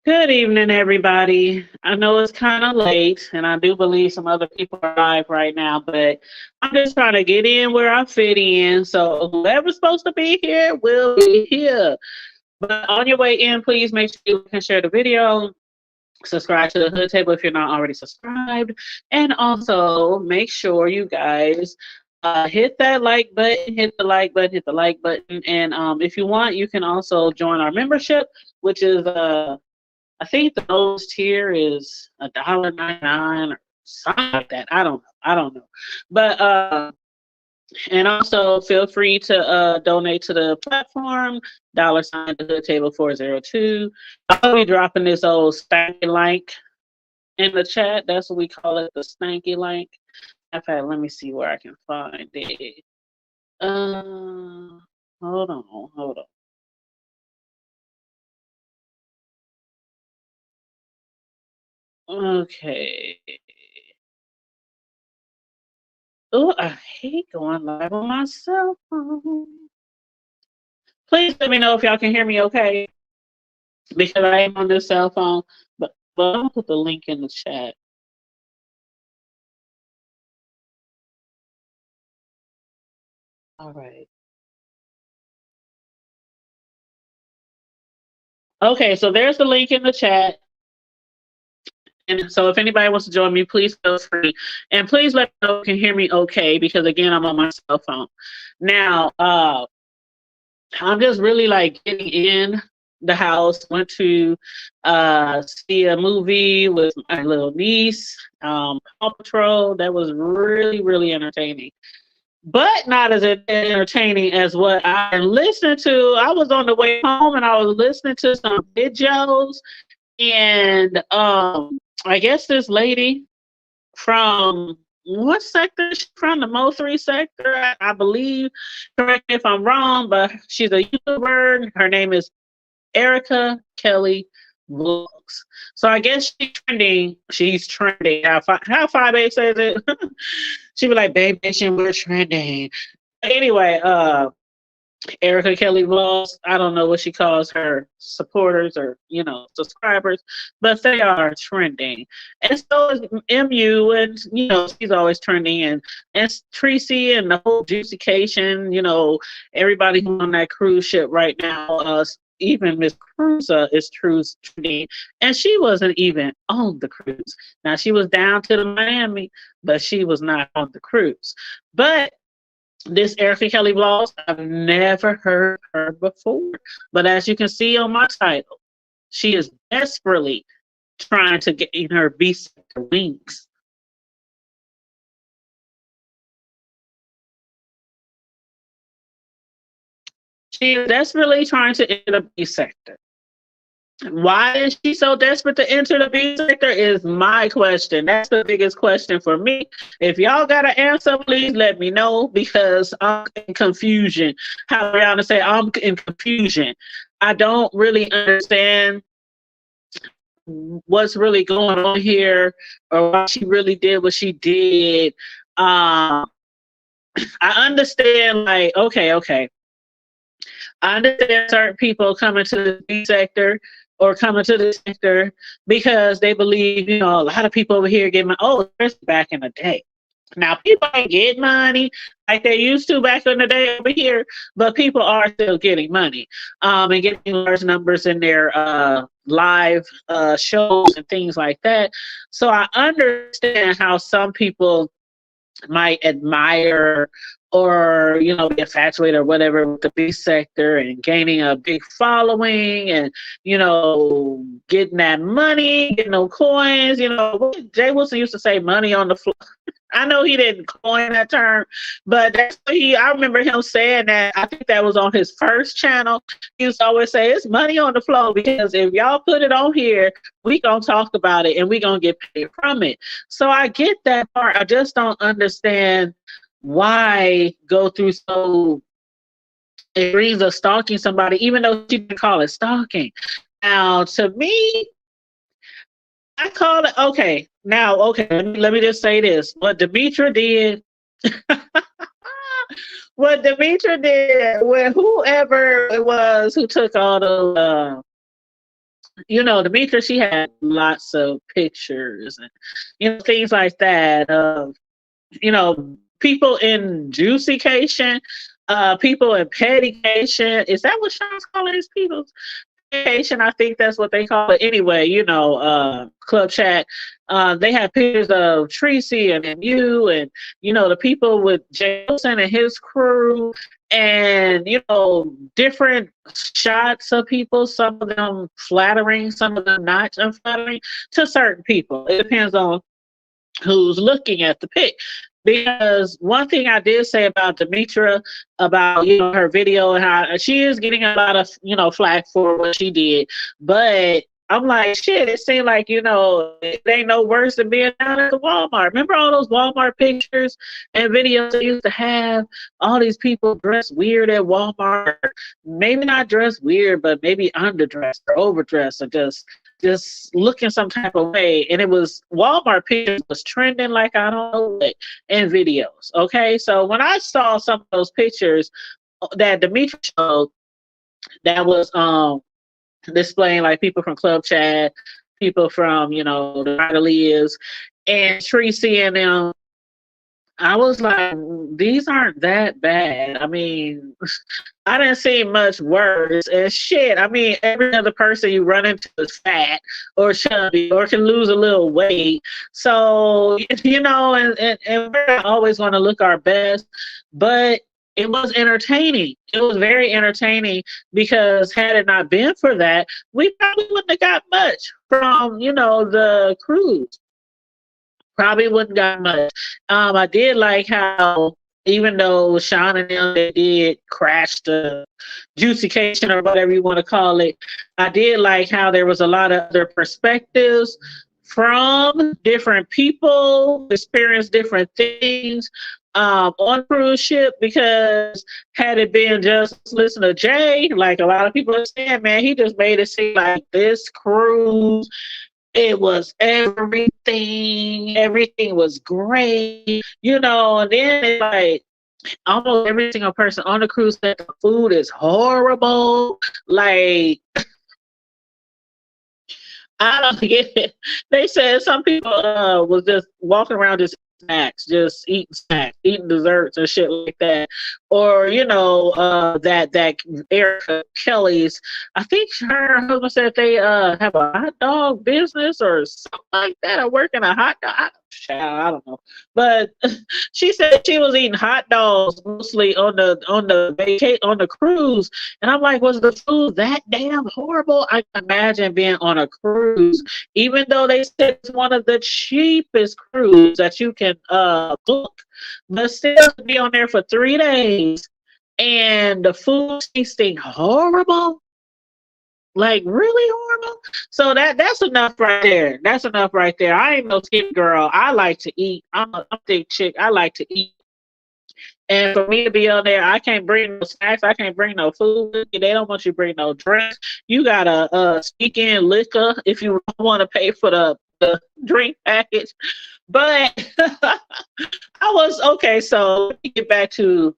Good evening, everybody. I know it's kind of late, and I do believe some other people are live right now, but I'm just trying to get in where I fit in. So whoever's supposed to be here will be here. But on your way in, please make sure you can share the video, subscribe to the Hood Table if you're not already subscribed, and also make sure you guys hit that like button, hit the like button, hit the like button, and if you want, you can also join our membership, which is I think the lowest tier is $1.99 or something like that. I don't know. I don't know. But and also feel free to donate to the platform, $ the hood table 402. I'll be dropping this old stanky link in the chat. That's what we call it, the stanky link. In fact, let me see where I can find it. Hold on, hold on. Okay. Oh, I hate going live on my cell phone. Please let me know if y'all can hear me okay, because I am on this cell phone. But I'll put the link in the chat. All right. Okay, so there's the link in the chat. And so if anybody wants to join me, please feel free. And please let me know if you can hear me okay, because again, I'm on my cell phone. Now, I'm just really like getting in the house. Went to see a movie with my little niece, Paw Patrol. That was really, really entertaining, but not as entertaining as what I listened to. I was on the way home and I was listening to some videos, and I guess this lady from what sector is she from? The Mo3 sector, I believe. Correct me if I'm wrong, but she's a YouTuber. Her name is Erica Kelly Vlogs. So I guess she's trending. She's trending. How 5A says it. She be like, "Babe Nation, we're trending." Anyway, Erica Kelly Vlogs. I don't know what she calls her supporters or subscribers, but they are trending, and so is MU, and she's always trending, and Tracy and the whole Juicycation. Everybody who's on that cruise ship right now. Even Miss Cruiser is trending, and she wasn't even on the cruise. Now she was down to the Miami, but she was not on the cruise. But this Erica Kelly Vlogs, I've never heard her before. But as you can see on my title, she is desperately trying to get in her B sector wings. She is desperately trying to enter the B sector. Why is she so desperate to enter the B sector is my question. That's the biggest question for me. If y'all got an answer, please let me know, because I'm in confusion. How Rihanna say, I'm in confusion. I don't really understand what's really going on here, or why she really did what she did. I understand, like, okay. I understand certain people coming to the B sector or coming to the sector because they believe, a lot of people over here get money. Oh, especially back in the day. Now, people ain't get money like they used to back in the day over here, but people are still getting money and getting large numbers in their live shows and things like that. So I understand how some people might admire or be infatuated or whatever with the B sector and gaining a big following and getting that money, getting no coins. Jay Wilson used to say money on the floor. I know he didn't coin that term, but that's what I remember him saying that. I think that was on his first channel. He used to always say, it's money on the floor, because if y'all put it on here, we gonna talk about it and we gonna get paid from it. So I get that part. I just don't understand why go through so degrees of stalking somebody, even though she didn't call it stalking. Now, to me, I call it okay. Now, okay, let me just say this. What Demetra did, what Demetra did, when whoever it was who took all the Demetra, she had lots of pictures and things like that of people in juicycation, people in pettycation. Is that what Sean's calling his people? Vacation, I think that's what they call it. Anyway, club chat. They have pictures of Tracy and you and the people with Jason and his crew, and different shots of people. Some of them flattering, some of them not unflattering to certain people. It depends on who's looking at the pic. Because one thing I did say about Demetra, about her video, and how she is getting a lot of flack for what she did, but I'm like, shit, it seemed like it ain't no worse than being down at the Walmart. Remember all those Walmart pictures and videos they used to have all these people dressed weird at Walmart? Maybe not dressed weird, but maybe underdressed or overdressed, or just looking some type of way, and it was Walmart pictures was trending like I don't know what in videos. Okay, so when I saw some of those pictures that Demetri showed, that was displaying like people from Club Chat, people from the Rodeliers, and Tracy and them, I was like, these aren't that bad. I mean, I didn't see much worse. And shit, I mean, every other person you run into is fat or chubby or can lose a little weight. So, and we're not always going to look our best, but it was entertaining. It was very entertaining, because had it not been for that, we probably wouldn't have got much from, the cruise. Probably wouldn't got much. I did like how, even though Sean and them, they did crash the juicycation or whatever you want to call it, I did like how there was a lot of other perspectives from different people, experience different things on cruise ship. Because had it been just listen to Jay, like a lot of people are saying, man, he just made it seem like this cruise, it was everything was great, and then it's like almost every single person on the cruise said the food is horrible. Like, I don't get it. They said some people was just walking around just snacks, eating desserts and shit like that. Or, that Erica Kelly's, I think her husband said they have a hot dog business or something like that, or working a hot dog. I don't know. But she said she was eating hot dogs mostly on the cruise. And I'm like, was the food that damn horrible? I can imagine being on a cruise, even though they said it's one of the cheapest cruises that you can book, but still to be on there for 3 days and the food tasting horrible. Like, really horrible. So that's enough right there. That's enough right there. I ain't no skinny girl. I like to eat. I'm a thick chick. I like to eat. And for me to be on there, I can't bring no snacks. I can't bring no food. They don't want you to bring no drinks. You gotta sneak in liquor if you want to pay for the drink package. But I was okay. So let me get back to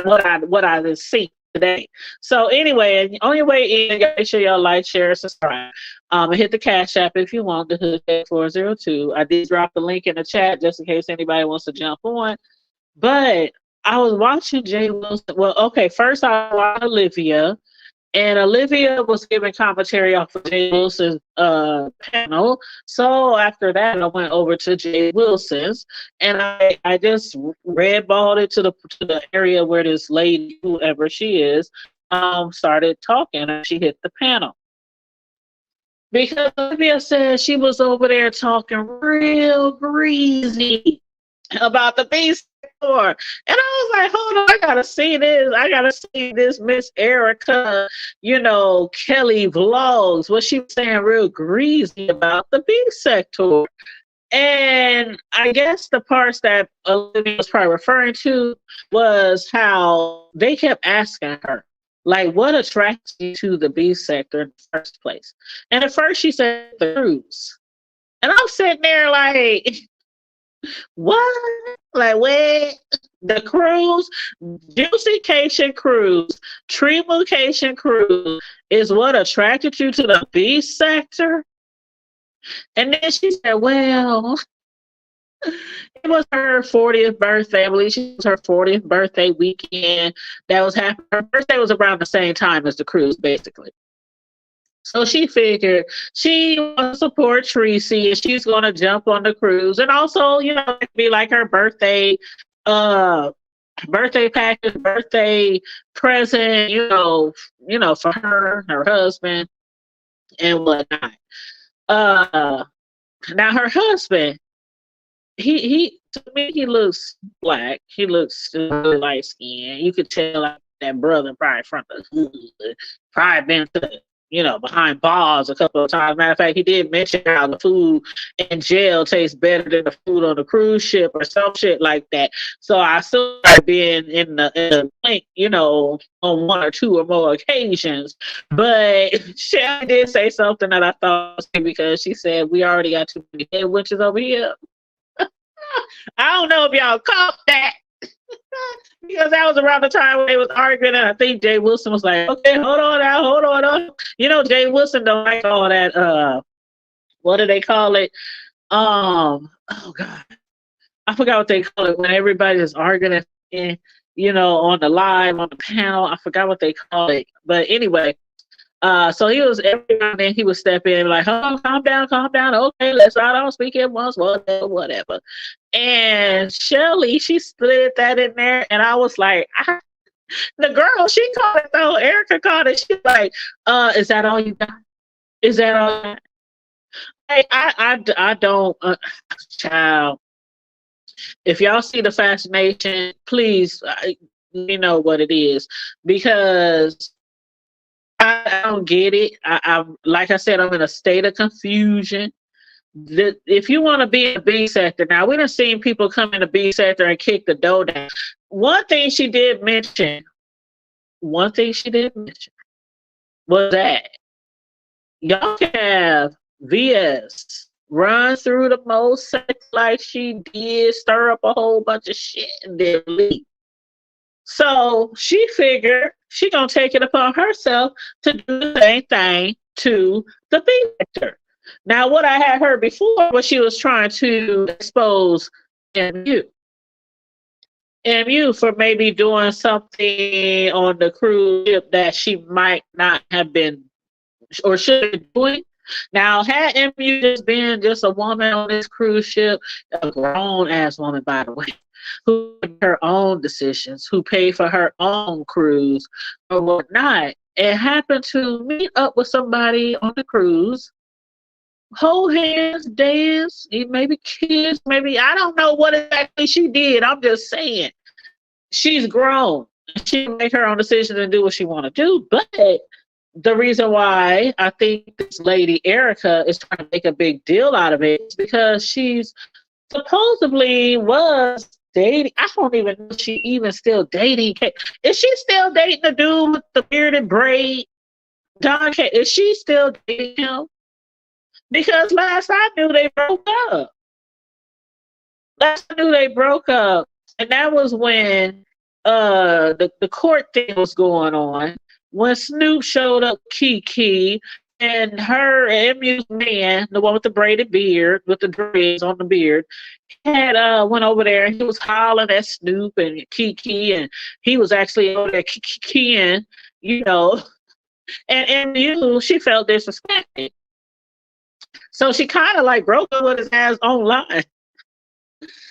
what I just see today. So anyway, the only way in, make sure y'all like, share, subscribe. Hit the Cash App if you want, the Hood 402. I did drop the link in the chat just in case anybody wants to jump on. But I was watching Jay Wilson. Well, okay, first I watched Olivia, and Olivia was giving commentary off of Jay Wilson's panel. So after that, I went over to Jay Wilson's, and I just redballed it to the area where this lady, whoever she is, started talking, and she hit the panel. Because Olivia said she was over there talking real greasy about the beast store. And I was like, hold on, I gotta see this. I gotta see this Miss Erica, Kelly vlogs. What she was saying real greasy about the beef sector. And I guess the parts that Olivia was probably referring to was how they kept asking her, like, what attracts you to the beef sector in the first place? And at first she said the cruise. And I'm sitting there like, what? Like, what? The cruise, juicycation cruise, treemucation cruise is what attracted you to the B sector. And then she said, well, it was her 40th birthday. I believe she was her 40th birthday weekend. That was happening. Her birthday was around the same time as the cruise, basically. So she figured she wants to support Tracy and she's going to jump on the cruise. And also, it'd be like her uh, birthday package, birthday present, for her husband and whatnot. Uh, Now her husband, he to me he looks black. He looks really light skinned. You could tell like, that brother probably from the hood, probably been to behind bars a couple of times. Matter of fact, he did mention how the food in jail tastes better than the food on the cruise ship or some shit like that. So I still being in the link, on one or two or more occasions. But she did say something that I thought was because she said we already got too many dead witches over here. I don't know if y'all caught that. Because that was around the time when they was arguing, and I think Jay Wilson was like, "Okay, hold on now, hold on." Jay Wilson don't like all that. What do they call it? Oh God, I forgot what they call it when everybody is arguing, on the live on the panel. I forgot what they call it, but anyway. So he was every now and then he would step in and be like, "Oh, calm down. Okay, let's not all speak at once, whatever." And Shelly, she slid that in there, and I was like, the girl, she called it though. Erica called it. She's like, is that all you got? Is that all? You got? Hey, I don't, child. If y'all see the fascination, please, you know what it is, because I don't get it. I'm like I said, I'm in a state of confusion. If you want to be in the B sector, now we done seen people come in the B sector and kick the door down. One thing she did mention was that y'all can have VS run through the most sex like she did, stir up a whole bunch of shit, and then leave. So she figured she gonna take it upon herself to do the same thing to the B sector. Now, what I had heard before was she was trying to expose MU for maybe doing something on the cruise ship that she might not have been or should be doing. Now, had MU just been just a woman on this cruise ship, a grown ass woman, by the way, who made her own decisions, who paid for her own cruise or whatnot, and happened to meet up with somebody on the cruise, hold hands, dance, maybe kiss, maybe I don't know what exactly she did. I'm just saying she's grown. She can make her own decisions and do what she want to do. But the reason why I think this lady Erica is trying to make a big deal out of it is because she's supposedly was dating. I don't even know if she even still dating. Is she still dating the dude with the bearded braid? Don K. Is she still dating him? Because last I knew they broke up. And that was when the court thing was going on. When Snoop showed up, Kiki and her MU's man, the one with the braided beard, with the dreads on the beard, had went over there and he was hollering at Snoop and Kiki, and he was actually over there kikiing, and MU, she felt disrespected. So she kind of like broke up with his ass online.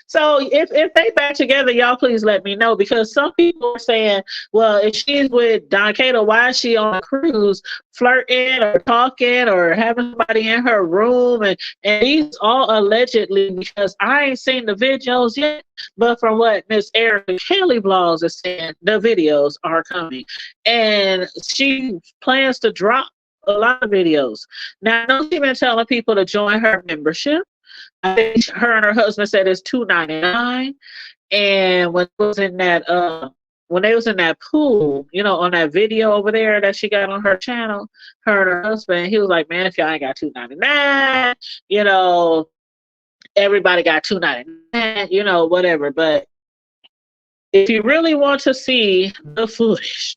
So if they back together, y'all please let me know, because some people are saying, well, if she's with Don Cato, why is she on a cruise flirting or talking or having somebody in her room? And these all allegedly, because I ain't seen the videos yet, but from what Miss Erica Kelly blogs is saying, the videos are coming. And she plans to drop a lot of videos. Now, I know she's been telling people to join her membership. I think her and her husband said it's $2.99. And when they was in that pool, on that video over there that she got on her channel, her and her husband, he was like, "Man, if y'all ain't got $2.99, everybody got $2.99, whatever." But if you really want to see the footage,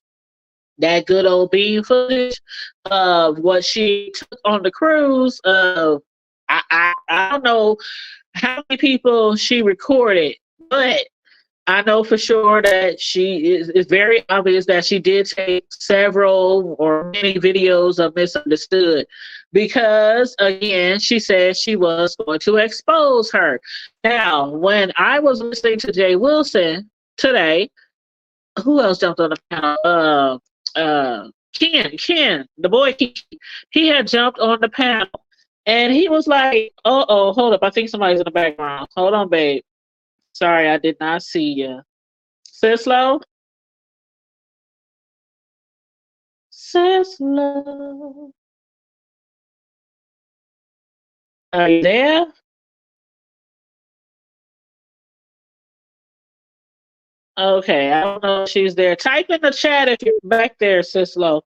that good old bean footage of what she took on the cruise, I don't know how many people she recorded, but I know for sure that it's very obvious that she did take several or many videos of Misunderstood because, again, she said she was going to expose her. Now, when I was listening to Jay Wilson today, who else jumped on the panel? Ken, the boy, he had jumped on the panel and he was like, oh, hold up. I think somebody's in the background. Hold on, babe. Sorry, I did not see you. Sislo? Sislo. Are you there? Okay, I don't know if she's there. Type in the chat if you're back there, Sislo.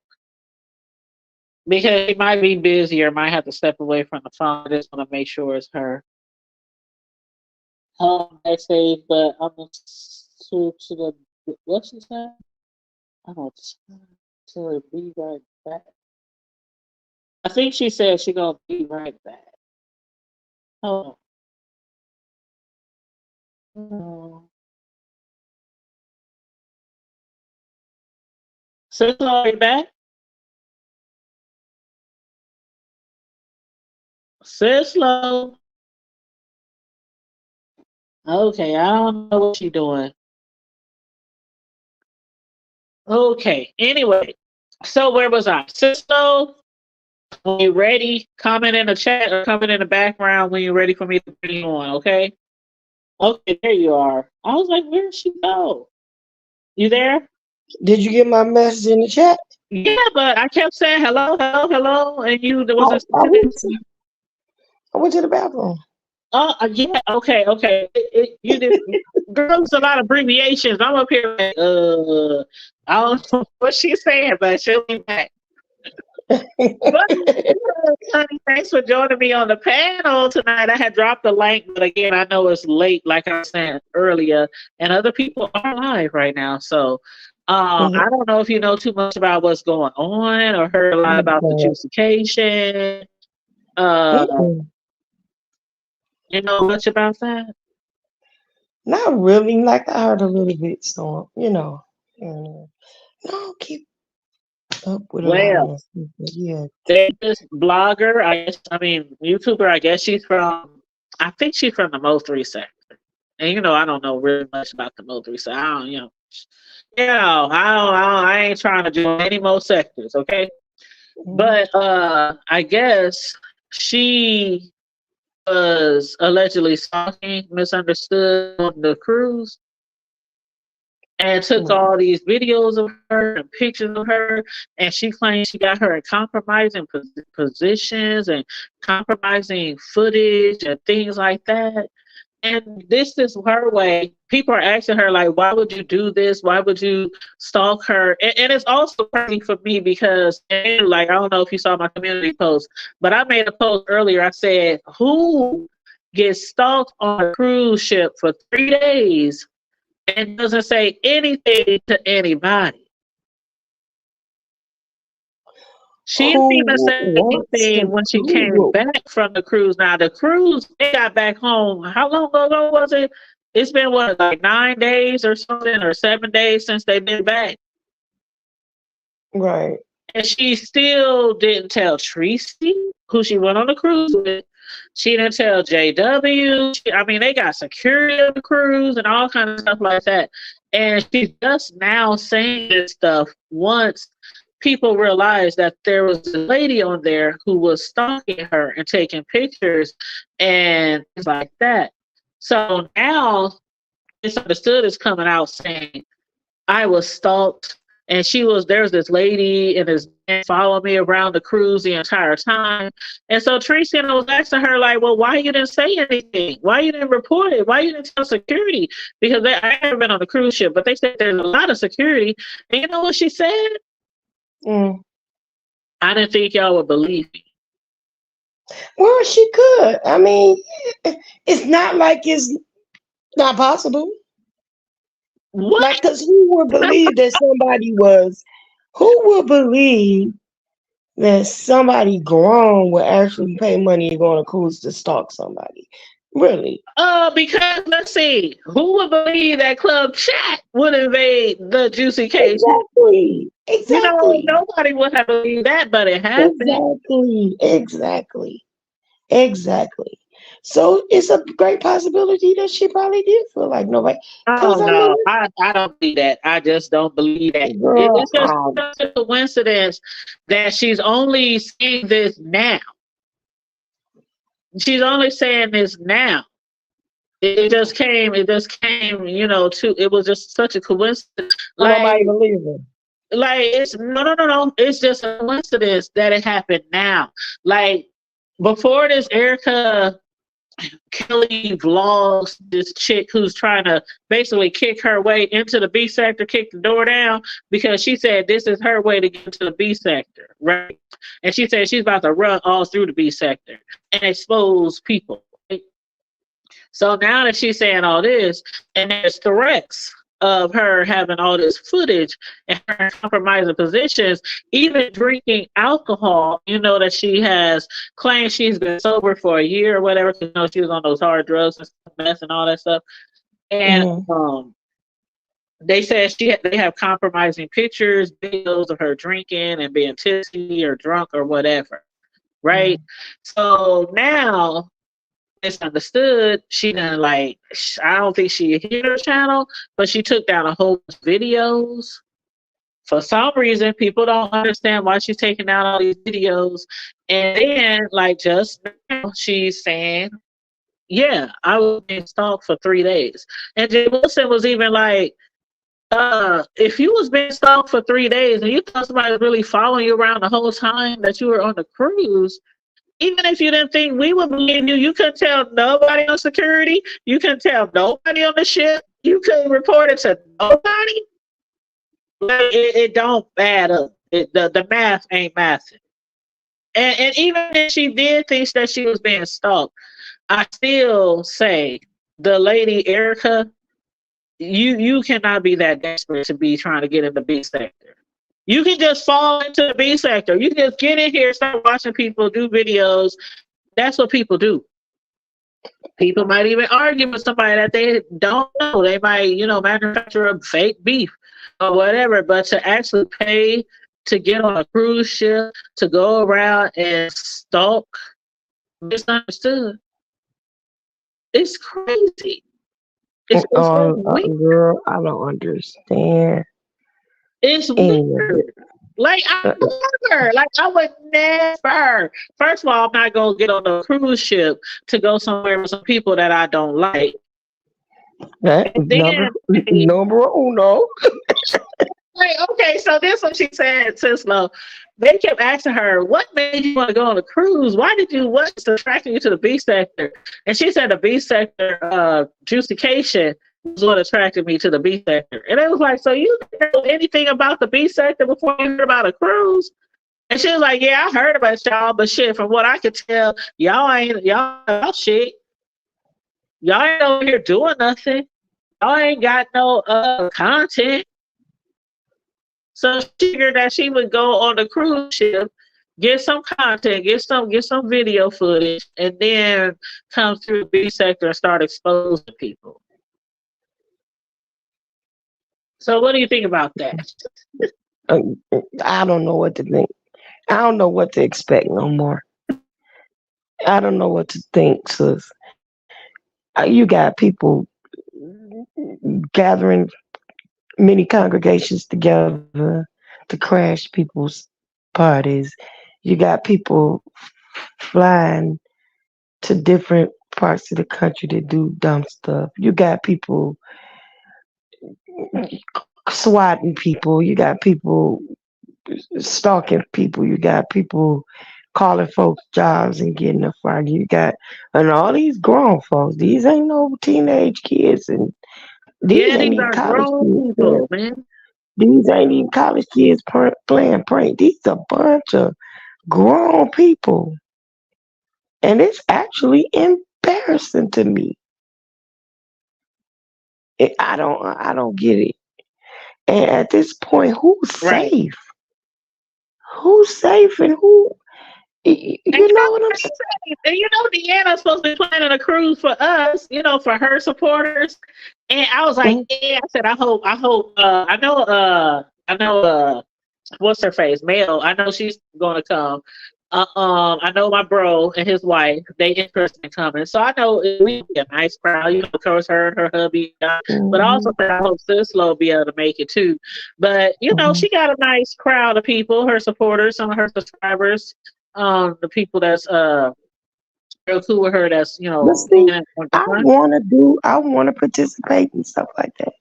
Because she might be busy or might have to step away from the phone. I just want to make sure it's her. I say, but I'm going to the, what she said? I'm going to be right back. I think she said she's going to be right back. Hold on. Sislo, are you back? Sislo. Okay, I don't know what she's doing. Okay, anyway, so where was I? Cisco, when you're ready, comment in the chat or comment in the background when you're ready for me to bring you on, okay? Okay, there you are. I was like, where did she go? You there? Did you get my message in the chat? Yeah, but I kept saying hello, hello, hello, and you there wasn't. I went to the bathroom. Oh, yeah, okay, okay. You did. Girls, a lot of abbreviations. I'm up here like, I don't know what she's saying, but she'll be back. But, honey, thanks for joining me on the panel tonight. I had dropped the link, but again, I know it's late, like I was saying earlier, and other people are live right now. So I don't know if you know too much about what's going on or heard a lot about the juicecation. You know much about that? Not really. Like I heard a little bit, so no, keep up with a lot of that stuff. Yeah. There's this blogger, I mean YouTuber, I guess I think she's from the Mo3 sector. And I don't know really much about the Mo3 sector. I don't, I ain't trying to join any more sectors, okay? But I guess she was allegedly stalking Misunderstood on the cruise and took all these videos of her and pictures of her, and she claims she got her in compromising positions and compromising footage and things like that. And this is her way. People are asking her, like, why would you do this? Why would you stalk her? And it's also crazy for me because, like, I don't know if you saw my community post, but I made a post earlier. I said, who gets stalked on a cruise ship for 3 days and doesn't say anything to anybody? She didn't even say anything when she came back from the cruise. Now, the cruise, they got back home. How long ago was it? It's been, what, like 9 days or something, or 7 days since they've been back. Right. And she still didn't tell Tracy, who she went on the cruise with. She didn't tell JW. I mean, they got security on the cruise and all kinds of stuff like that. And she's just now saying this stuff once people realized that there was a lady on there who was stalking her and taking pictures and things like that. So now Misunderstood is coming out saying, I was stalked, and there's this lady and this man following me around the cruise the entire time. And so Tracy and I was asking her, like, well, why you didn't say anything? Why you didn't report it? Why you didn't tell security? Because I haven't been on the cruise ship, but they said there's a lot of security. And you know what she said? I didn't think y'all would believe me. Well, she could. I mean, it's not like it's not possible. What? Like, cause who would believe that somebody was? Who would believe that somebody grown would actually pay money to go on a cruise to stalk somebody? Really? Because let's see, who would believe that Club Chat would invade the Juicy K? Exactly. You know, Exactly. nobody would have believed that, but it happened. Exactly. Exactly. Exactly. So it's a great possibility that she probably did feel like nobody. Cause Oh I no, know, I don't believe that. I just don't believe that. girl, It's just such a coincidence that she's only seeing this now. She's only saying this now. It just came. It just came. You know, to it was just such a coincidence. nobody believe her. Like it's no. It's just a coincidence that it happened now. Like before this, Erica Kelly vlogs this chick who's trying to basically kick her way into the B sector, kick the door down because she said this is her way to get into the B sector, right? And she said she's about to run all through the B sector and expose people. Right? So now that she's saying all this, and there's threats of her having all this footage and her compromising positions, even drinking alcohol, you know, that she has claimed she's been sober for a year or whatever, because you know she was on those hard drugs and stuff, meth and all that stuff. And Mm-hmm. they said they have compromising pictures, videos of her drinking and being tipsy or drunk or whatever, right? So now misunderstood. She done like I don't think she hit her channel, but she took down a whole bunch of videos. For some reason, people don't understand why she's taking down all these videos. And then, like just now, she's saying, "Yeah, I was being stalked for 3 days." And Jay Wilson was even like, if you was being stalked for 3 days and you thought somebody was really following you around the whole time that you were on the cruise, even if you didn't think we would believe you, you couldn't tell nobody on security. You couldn't tell nobody on the ship. You couldn't report it to nobody. Like it don't add up. The math ain't mathing. And even if she did think that she was being stalked, I still say the lady Erica, you cannot be that desperate to be trying to get in the B sector. You can just fall into the B sector. You can just get in here, start watching people do videos. That's what people do. People might even argue with somebody that they don't know. They might, you know, manufacture a fake beef or whatever. But to actually pay to get on a cruise ship, to go around and stalk, misunderstood, it's crazy. It's just weird. Girl, I don't understand It's any of weird. it. Like I never, like I would never. First of all, I'm not gonna get on a cruise ship to go somewhere with some people that I don't like. That And then, number uno. like, okay, so this what she said, Cislo. They kept asking her, what made you want to go on a cruise? What's attracting you to the B sector? And she said the B sector, juicecation was what attracted me to the B sector. And it was like, so you didn't know anything about the B sector before you heard about a cruise? And she was like, yeah, I heard about y'all, but shit, from what I could tell, y'all shit. Y'all ain't over here doing nothing. Y'all ain't got no content. So she figured that she would go on the cruise ship, get some content, get some video footage, and then come through the B sector and start exposing people. So what do you think about that? Uh, I don't know what to think. I don't know what to expect no more. I don't know what to think, sis. You got people gathering many congregations together to crash people's parties. You got people flying to different parts of the country to do dumb stuff. You got people swatting people. You got people stalking people. You got people calling folks jobs and getting a fired. You got and all these grown folks. These ain't no teenage kids, and these Yeah, ain't these even are college grown kids. people, man. These ain't even college kids playing prank. These a bunch of grown people, and it's actually embarrassing to me. I don't get it. And at this point, who's Right. safe? Who's safe and And you know what I'm saying? Deanna's supposed to be planning a cruise for us, for her supporters. And I was like, Mm, yeah, I said, I know, what's her face? Mel. I know she's gonna come. I know my bro and his wife, they interested in coming. So I know we be a nice crowd, of course her and her hubby, but I also mhm, said I hope Sislo will be able to make it too. But mhm. she got a nice crowd of people, her supporters, some of her subscribers, the people that's real cool with her that's, But see, hanging out at the front. I want to participate and stuff like that.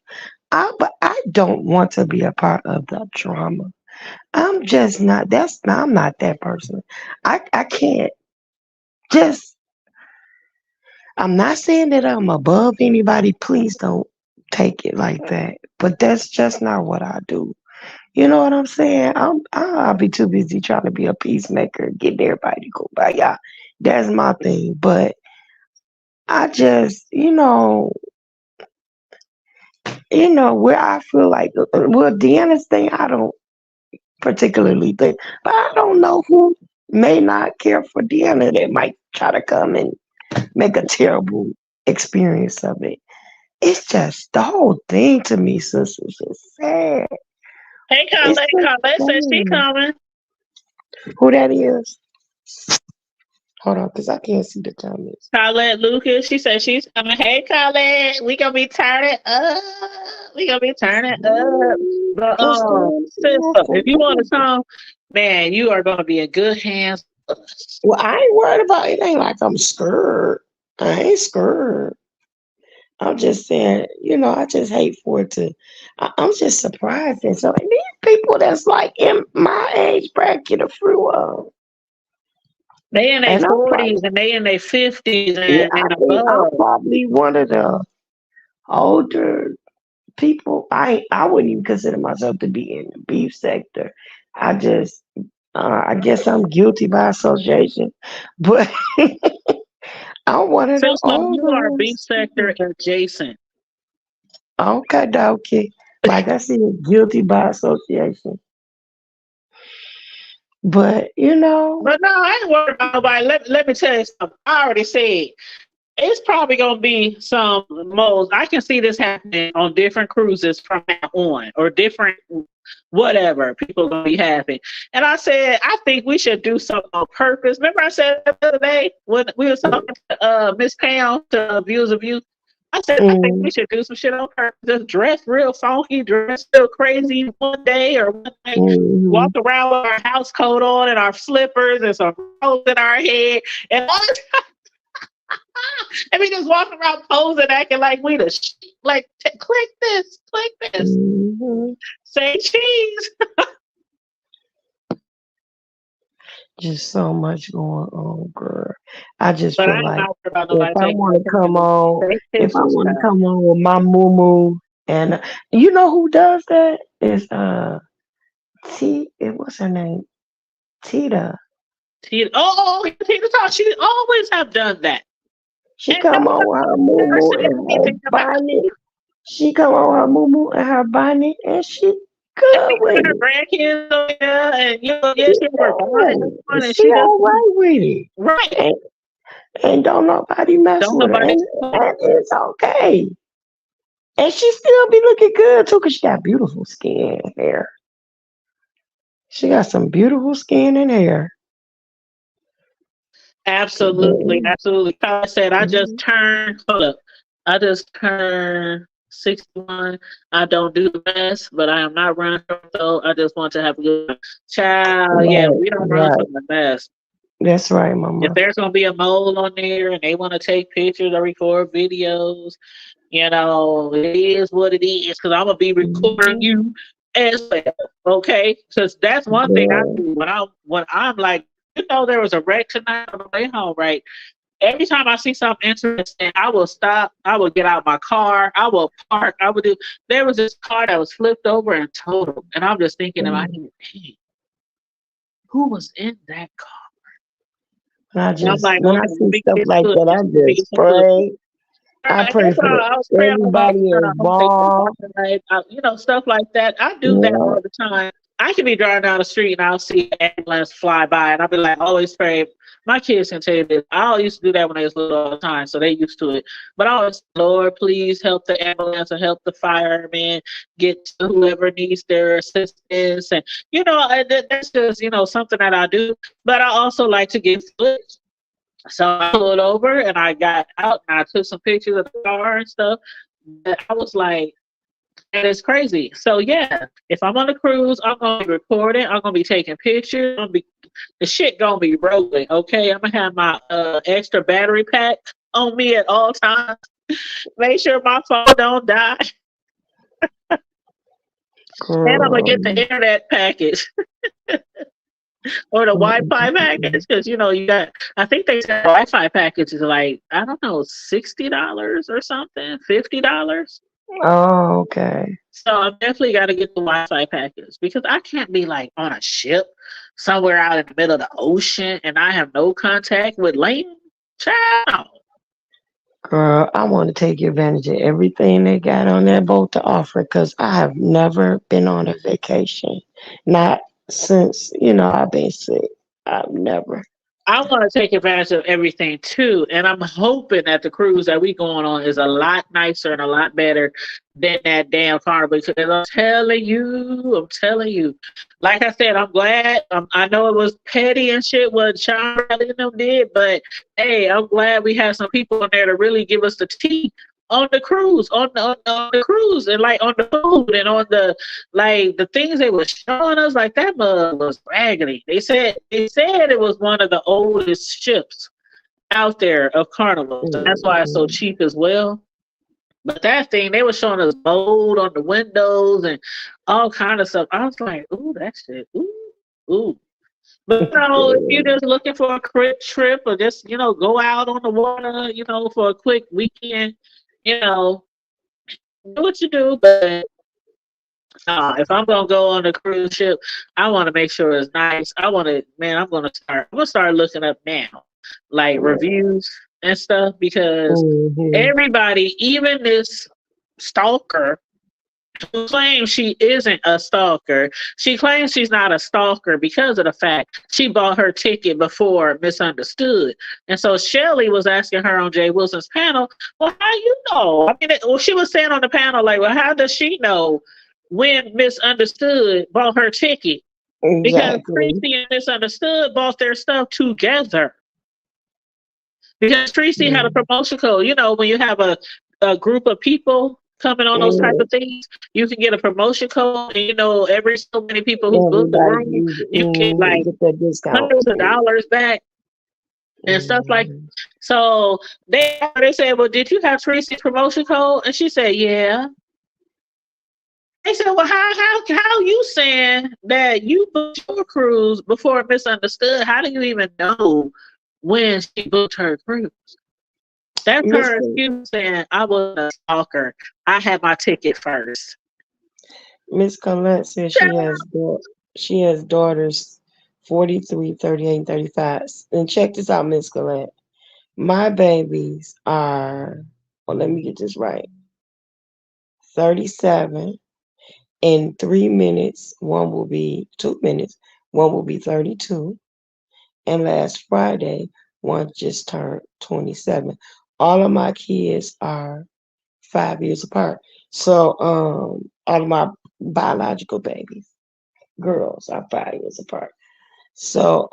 But I don't want to be a part of the drama. I'm just not. I'm not that person. I can't just. I'm not saying that I'm above anybody. Please don't take it like that. But that's just not what I do. You know what I'm saying? I'll be too busy trying to be a peacemaker, getting everybody to go by. Yeah, that's my thing. But I just, where I feel like, well, Deanna's thing, I don't particularly think, but I don't know who may not care for Deanna that might try to come and make a terrible experience of it. It's just the whole thing to me, sis, is just sad. Hey, It's Colette. just Colette says she sad. coming. Who that is? Hold on, because I can't see the comments. Colette Lucas, she says she's coming. Hey, Colette, we gonna be turning up. We gonna be turning up. But What's sister, if you want to going come, man, you are gonna be in good hands. Well, I ain't worried about it. It ain't like I'm scared. I ain't scared. I'm just saying, I just hate for it to. I'm just surprised that so these people that's like in my age bracket of free world, They in their and I'm 40s probably, and they in their 50s yeah, and, I and think I'm above. probably one of the older people. I wouldn't even consider myself to be in the beef sector. I just, I guess I'm guilty by association, but I'm one of the Cisco, you older are beef ones. sector adjacent. Okay, dokie. Like I said, guilty by association. But But no, I ain't worried about nobody. Let me tell you something. I already said it's probably gonna be some moles. I can see this happening on different cruises from now on, or different whatever people gonna be having. And I said, I think we should do something on purpose. Remember, I said the other day when we were talking to Miss Pam to Views of You. I said, I think we mm, should do some shit on purpose. Just dress real funky, dress real crazy one day or one day. Walk mm, around with our house coat on and our slippers and some clothes in our head, and all the and we just walking around posing, acting like we the like click this, mm. say cheese. Just so much going on, girl. I just But I feel am like not worried about if nobody I taking want no to come pictures. on, Take if I pictures, want to child. come on with my moo and you know who does that is what's her name? Tita. Tina Talk. She always have done that, She and no come on with her moo person and her anything about bonnet. She come on with her moo and her bonnet, and she and good she got with her it. grandkids over there, and yeah, she have her bonnet Yeah, on, and she she just all right with it. right. And, and don't nobody mess Don't with her. nobody. And it's okay. And she still be looking good too, cause she got beautiful skin and hair. She got some beautiful skin and hair. Absolutely, Mhm. absolutely. Like I said, I just Mhm. turned. Hold up, I just turned 61. I don't do the best, but I am not running from it, though. I just want to have a good time. Child. Yeah, Right, we don't run right. from the best. That's right, If mama. there's gonna be a mole on there and they want to take pictures or record videos, it is what it is. Because I'm gonna be recording Mhm. you as well. Okay, because that's one thing I Girl. do when I'm like, there was a wreck tonight on the way home, right? Every time I see something interesting, I will stop. I will get out my car. I will park. I would do. There was this car that was flipped over and totaled, and I'm just thinking in my Mhm. head, "Dang, who was in that car?" And I And I'm just like, when I okay, let see me stuff get like some that, footage. I Let me just get some footage. pray. I Right. pray That's for why I was praying on my everybody home state involved. tonight. Stuff like that. I do that Yeah. all the time. I can be driving down the street and I'll see an ambulance fly by, and I'll be like, always pray. My kids can tell you this. I always used to do that when they was little all the time, so they used to it. But I always, Lord, please help the ambulance or help the firemen get to whoever needs their assistance, and that's just something that I do. But I also like to get footage. So I pulled over and I got out and I took some pictures of the car and stuff. But I was like, that is crazy. So yeah, if I'm on a cruise, I'm gonna be recording. I'm gonna be taking pictures. The shit gonna be rolling. Okay, I'm gonna have my extra battery pack on me at all times. Make sure my phone don't die, and I'm gonna Girl. get the internet package or the Wi-Fi package because you got. I think they said Wi-Fi package is like I don't know $60 or something, $50. Oh, okay. So I definitely got to get the Wi-Fi package because I can't be like on a ship somewhere out in the middle of the ocean and I have no contact with land. Child. Girl, I want to take advantage of everything they got on that boat to offer because I have never been on a vacation. Not since, I've been sick. I've never. I want to take advantage of everything too, and I'm hoping that the cruise that we going on is a lot nicer and a lot better than that damn carnival. Because I'm telling you, like I said, I'm glad. I know it was petty and shit what Sean Riley and them did, but hey, I'm glad we had some people in there to really give us the tea on the cruise, on the cruise, and like on the food and on the like the things they were showing us, like that mug was raggedy. They said it was one of the oldest ships out there of carnivals, and that's why it's so Mhm. cheap as well. But that thing, they were showing us mold on the windows and all kind of stuff. I was like, ooh, that shit, ooh. But if you're just looking for a quick trip or just go out on the water, for a quick weekend, you know, do what you do. But if I'm gonna go on a cruise ship, I want to make sure it's nice. I want to, man. I'm gonna start looking up now, like reviews and stuff, because Mhm. everybody, even this stalker who claims she isn't a stalker, she claims she's not a stalker because of the fact she bought her ticket before Misunderstood. And so Shelly was asking her on Jay Wilson's panel, well, how you know? I mean, she was saying on the panel, like, well, how does she know when Misunderstood bought her ticket? Because Exactly. Tracy and Misunderstood bought their stuff together. Because Tracy had a Yeah. promotion code. When you have a group of people coming on those type Yeah. of things, you can get a promotion code. And every so many people who book the Everybody room, use it. you get like Get that discount. hundreds of dollars back and stuff like. Mhm. So they said, well, did you have Tracy's promotion code? And she said, yeah. They said, well, how you saying that you booked your cruise before Misunderstood? How do you even know when she booked her cruise? That's Miss her excuse saying I was a stalker. I had my ticket first. Miss Colette says she has daughters 43, 38, and 35. And check this out, Miss Colette. My babies are, well, let me get this right. 37 in 3 minutes. One will be 2 minutes. One will be 32. And last Friday, one just turned 27. All of my kids are 5 years apart. So all of my biological babies, girls, are 5 years apart. So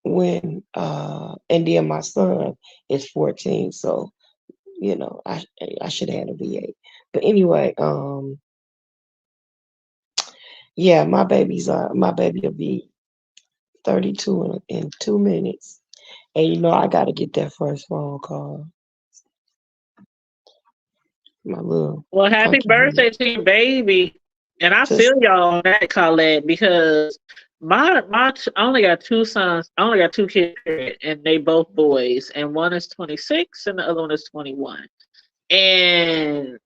when and then my son is 14, so I should have had a V8. But anyway, yeah, my baby will be 32 in 2 minutes. And I gotta get that first phone call. My little Well, happy funky baby. birthday to your baby. And I feel Just y'all on that, Colette, because I only got two sons. I only got two kids, period, and they both boys, and one is 26 and the other one is 21. And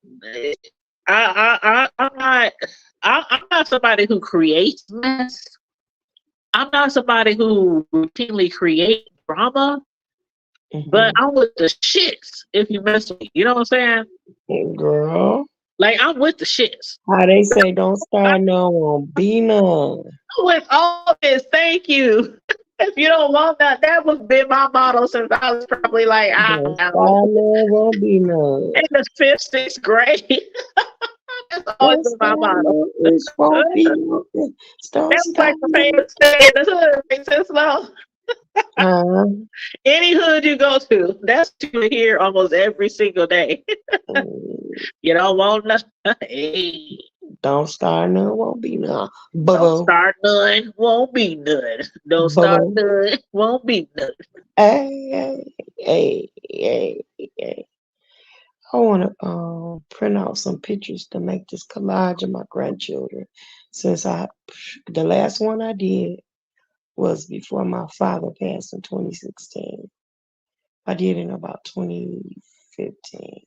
I'm not I'm not somebody who creates mess. I'm not somebody who routinely creates drama. But Hmm. I'm with the shits if you mess with me. You know what I'm saying? Girl, Like I'm with the shits. how they say, don't start no, won't be none. I'm with all this. Thank you. If you don't want that, that was been my motto since I was probably like, I Don't don't know, start no, won't be none. in the fifth, sixth grade. That's always Don't been my start motto. no, it won't be nothing. Don't That was like start the no. famous thing in the hood, right, sis Lo? Uh, Any hood you go to, that's what you hear almost every single day. mm, You don't want nothing. Hey, don't start no, won't be none. don't Bubble, start none, won't be none. Don't start bubble. none, won't be none. Hey, hey, hey, hey. I want to print out some pictures to make this collage of my grandchildren. Since the last one I did was before my father passed in 2016. I did it in about 2015.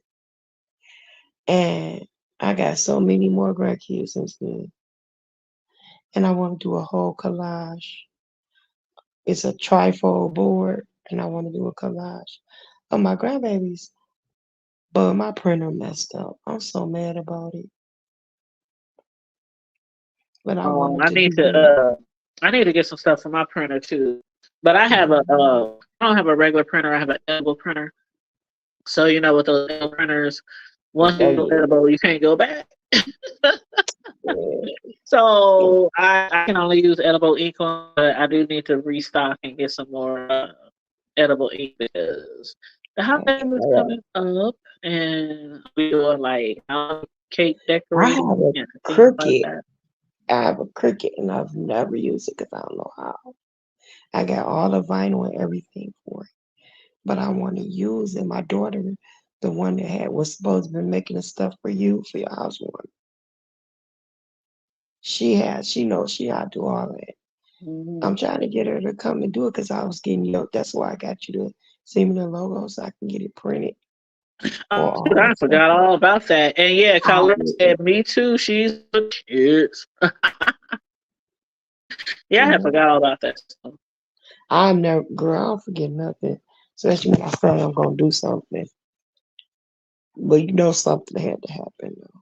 And I got so many more grandkids since then. And I want to do a whole collage. It's a trifold board, and I want to do a collage of my grandbabies. But my printer messed up. I'm so mad about it. But I wanted I to do need to that. I need to get some stuff for my printer too. But I have a I don't have a regular printer. I have an edible printer. So you know with those edible printers, once Oh you go yeah. edible, you can't go back. Yeah. So I can only use edible ink on, but I do need to restock and get some more edible ink because the holiday was Yeah. coming up and we doing like cake I have decorating a and things like Cricut. that. I have a Cricut, and I've never used it because I don't know how. I got all the vinyl and everything for it, but I want to use it. My daughter, the one that was supposed to be making the stuff for you for your housewarming, she knows she how to do all that. Mhm. I'm trying to get her to come and do it because I was getting you. That's why I got you to send me the logo so I can get it printed for Shoot, all the I stuff. forgot all about that. And yeah, I, Colette said, me too. She's the kids. Yeah, I had yeah, forgot all about that stuff. I'm never, girl, I don't forget nothing. Especially when I say I'm gonna do something, but you know something had to happen. Though.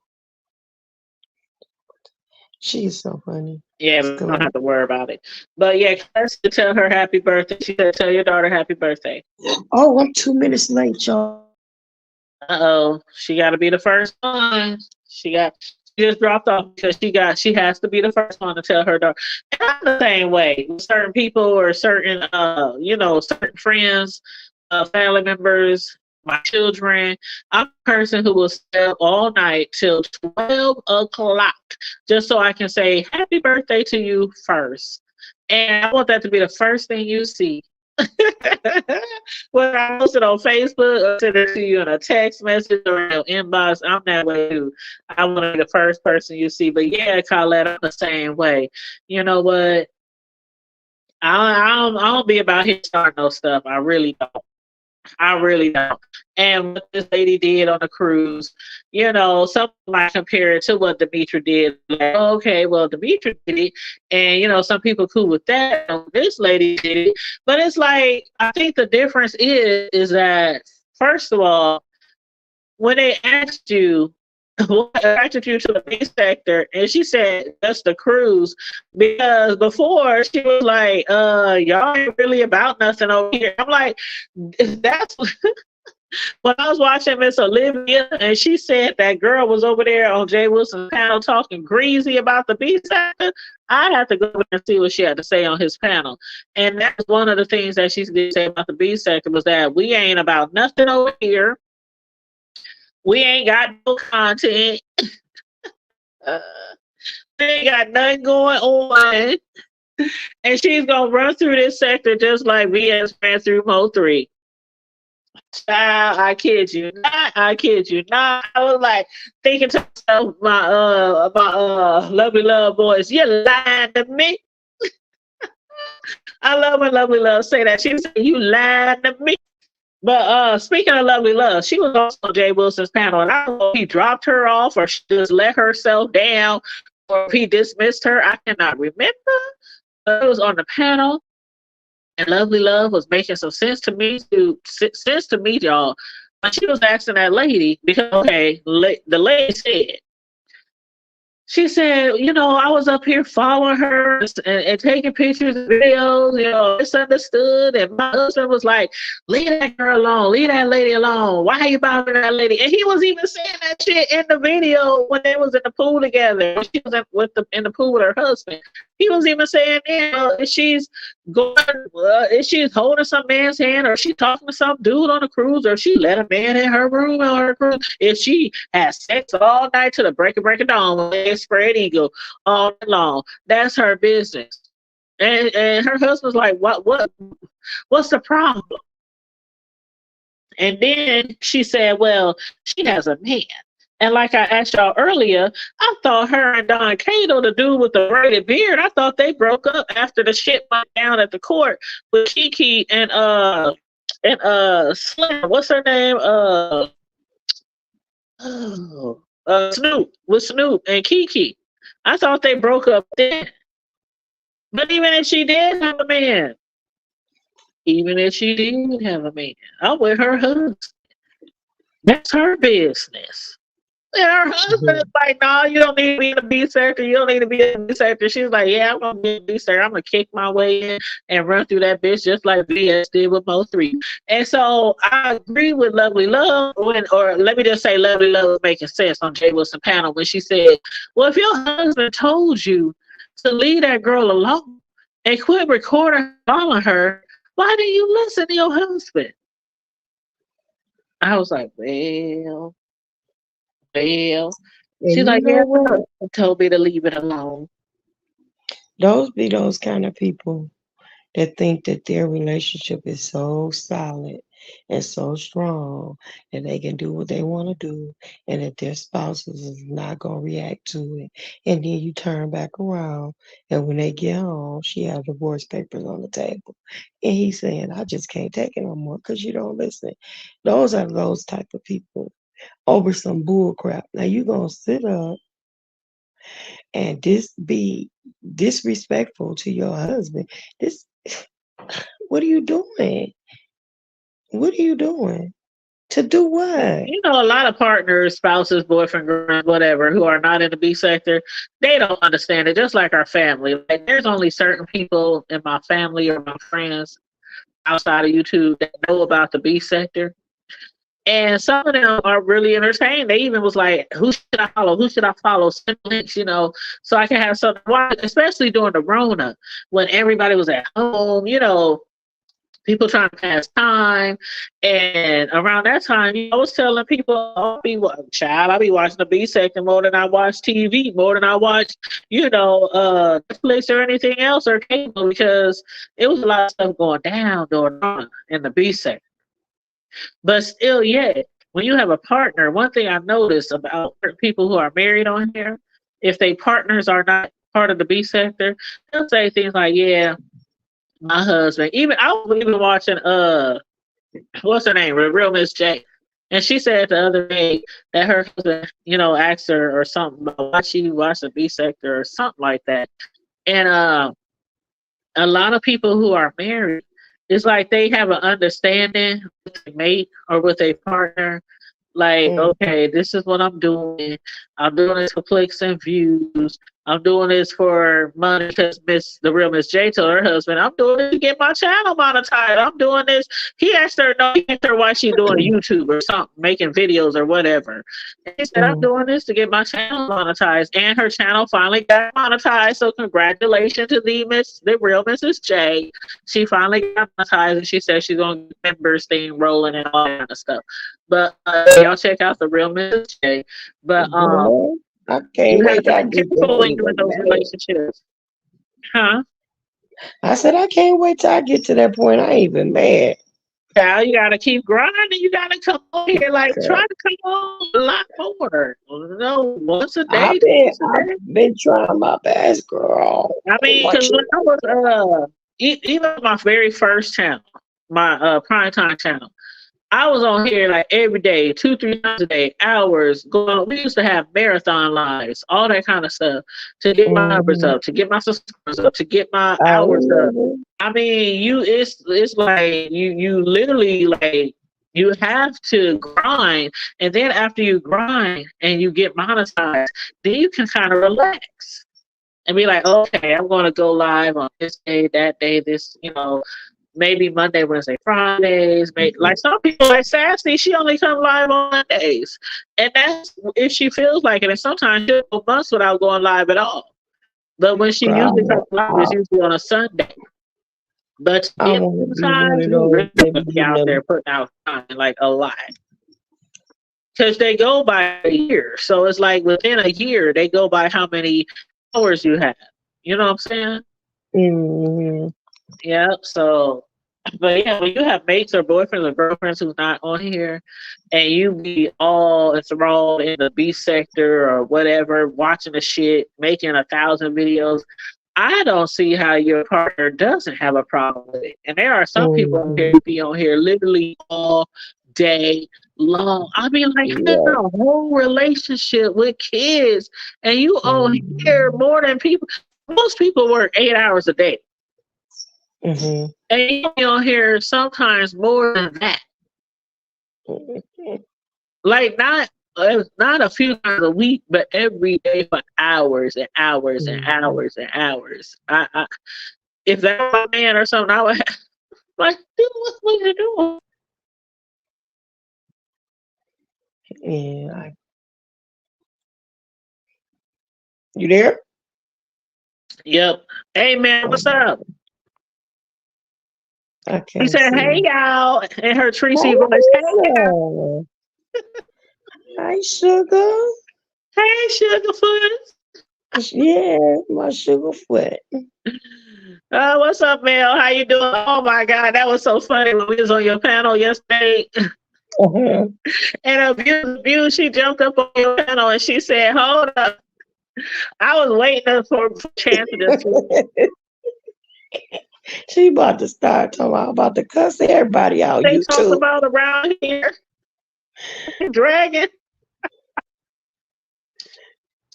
She's so funny. Yeah, It's we don't Colette. have to worry about it. But yeah, Colette said, tell her happy birthday. She said, tell your daughter happy birthday. Oh, I'm 2 minutes late, y'all. Uh-oh, she got to be the first one. She just dropped off because she has to be the first one to tell her daughter. And I'm the same way with certain people or certain certain friends, family members, my children. I'm a person who will stay up all night till 12 o'clock just so I can say happy birthday to you first. And I want that to be the first thing you see. Whether I post it on Facebook or send it to you in a text message or in your inbox, I'm that way too. I want to be the first person you see. But yeah, Colette, I'm the same way. You know what? I don't be about here starting no stuff. I really don't. I really don't. And what this lady did on the cruise, something like compare it to what Demetra did. Like, oh, okay, well, Demetra did it, and some people cool with that. This lady did it, but it's like I think the difference is that first of all, when they asked you what attracted you to the beach sector, and she said that's the cruise, because before she was like, y'all ain't really about nothing over here. I'm like, that's when I was watching Miss Olivia, and she said that girl was over there on Jay Wilson's panel talking greasy about the B sector. I had to go over and see what she had to say on his panel. And that was one of the things that she did say about the B sector was that we ain't about nothing over here. We ain't got no content. Uh, we ain't got nothing going on. And she's going to run through this sector just like VS ran through Mo 3. Child, I kid you not. I kid you not. I was like thinking to myself, my lovely love voice, you lying to me. I love when lovely love say that. She said, you lying to me. But speaking of lovely love, she was also on Jay Wilson's panel, and I don't know if he dropped her off or she just let herself down or if he dismissed her. I cannot remember. But it was on the panel. And Lovely Love was making some sense to me, y'all. But she was asking that lady because okay, the lady said she said, you know, I was up here following her and taking pictures and videos, you know, misunderstood. And my husband was like, leave that girl alone, leave that lady alone. Why are you bothering that lady? And he was even saying that shit in the video when they was in the pool together. When she was in the pool with her husband. He was even saying, you know, if she's going, if she's holding some man's hand, or she talking to some dude on the cruise, or she let a man in her room on her cruise, if she has sex all night to the break of dawn when they spread eagle all night long, that's her business. And her husband's like, what's the problem? And then she said, well, she has a man. And like I asked y'all earlier, I thought her and Don Cato, the dude with the braided beard, I thought they broke up after the shit went down at the court with Kiki and Slim. What's her name? Snoop, with Snoop and Kiki. I thought they broke up then. But even if she did have a man, even if she did have a man, I'm with her husband. That's her business. And her husband is like, no, you don't need to be in the B sector. You don't need to be in the B sector. She's like, yeah, I'm gonna be in the B sector. I'm gonna kick my way in and run through that bitch just like VS did with Mo 3. And so I agree with Lovely Love or let me just say Lovely Love was making sense on Jay Wilson panel when she said, well, if your husband told you to leave that girl alone and quit recording following her, why didn't you listen to your husband? I was like, well. She's And you like, yeah, know what? told me to leave it alone. Those be those kind of people that think that their relationship is so solid and so strong that they can do what they want to do and that their spouses is not going to react to it. And then you turn back around and when they get home, she has divorce papers on the table. And he's saying, I just can't take it no more because you don't listen. Those are those type of people over some bull crap. Now you going to sit up and be disrespectful to your husband. This what are you doing? What are you doing? To do what? You know, a lot of partners, spouses, boyfriend, girlfriend, whatever, who are not in the B sector, they don't understand it. Just like our family, like there's only certain people in my family or my friends outside of YouTube that know about the B sector. And some of them are really entertained. They even was like, who should I follow? Who should I follow? Send links, you know, so I can have something to watch, especially during the Rona when everybody was at home, you know, people trying to pass time. And around that time, I was telling people, I'll be watching the B section more than I watch TV, more than I watch, you know, Netflix or anything else or cable because it was a lot of stuff going down during Rona in the B section. But still, yeah, when you have a partner, one thing I noticed about people who are married on here, if they partners are not part of the B sector, they'll say things like, "Yeah, my husband." Even I was even watching what's her name, Real Miss J, and she said the other day that her husband, you know, asked her or something about why she watched the B sector or something like that, and a lot of people who are married, it's like they have an understanding with a mate or with a partner. Like, Mm. okay, this is what I'm doing. I'm doing this for clicks and views. I'm doing this for money because the real Miss J told her husband, I'm doing it to get my channel monetized. I'm doing this. He asked her, no, he asked her why she doing YouTube or something, making videos or whatever. And he said, I'm Mm. doing this to get my channel monetized. And her channel finally got monetized. So congratulations to the real Mrs. J. She finally got monetized and she said she's going to get members thing rolling and all that kind of stuff. But y'all check out the real Mrs. J. But Girl, I you can't have wait to till I be get there careful for when you you're in to those marry. relationships. Huh? I said I can't wait till I get to that point. I ain't even mad. Child, you gotta keep grinding. You gotta come on here, like try Okay. to come on a lot more. No, once a I've day, been twice a I've day. been trying my best, girl. I mean, What because when you I was even my very first channel, my primetime channel. I was on here like every day, 2, 3 times a day, hours going. We used to have marathon lives, all that kind of stuff to get my numbers Mm-hmm. up, to get my subscribers up, to get my I hours up. remember. I mean, it's like you literally like you have to grind, and then after you grind and you get monetized, then you can kind of relax and be like, okay, I'm going to go live on this day, that day, this, maybe Monday, Wednesday, Fridays. Maybe, like some people, like Sassy, she only come live on Mondays, and that's if she feels like it. And sometimes she'll go months without going live at all. But when she usually comes Girl, live, it's usually on a Sunday. But to I get want to be one monetized, of you those really that gotta be be getting out there them. putting out content like a lot. Because they go by a year. So it's like within a year, they go by how many hours you have. You know what I'm saying? Mm-hmm. Yeah. So, but yeah, when you have mates or boyfriends or girlfriends who's not on here and you be all enthralled in the B sector or whatever, watching the shit, making 1,000 videos, I don't see how your partner doesn't have a problem with it. And there are some people out here Mm-hmm. who be on here literally all day long. I mean, like having Yeah. a whole relationship with kids, and you on here Mm-hmm. more than people. Most people work 8 hours a day, Mm-hmm. and you be on here sometimes more than that. Like not a few times a week, but every day for hours and hours and Mm-hmm. hours and hours. If that was my man or something, I would have, like, dude, what you doing? Yeah. You there? Yep. Hey man, what's Oh, up? I He can't said, "Hey see. y'all," in her Hey, Tracy voice. Hey y'all. Lisa. Hi, sugar. Hey Sugarfoot. Yeah, my sugar foot. What's up, Mel? How you doing? Oh my God, that was so funny when we was on your panel yesterday. Uh-huh. And Abuse, she jumped up on your panel and she said, "Hold up, I was waiting for chance to speak." She about to start talking about to cuss everybody out. They You talk too. about around here, dragon.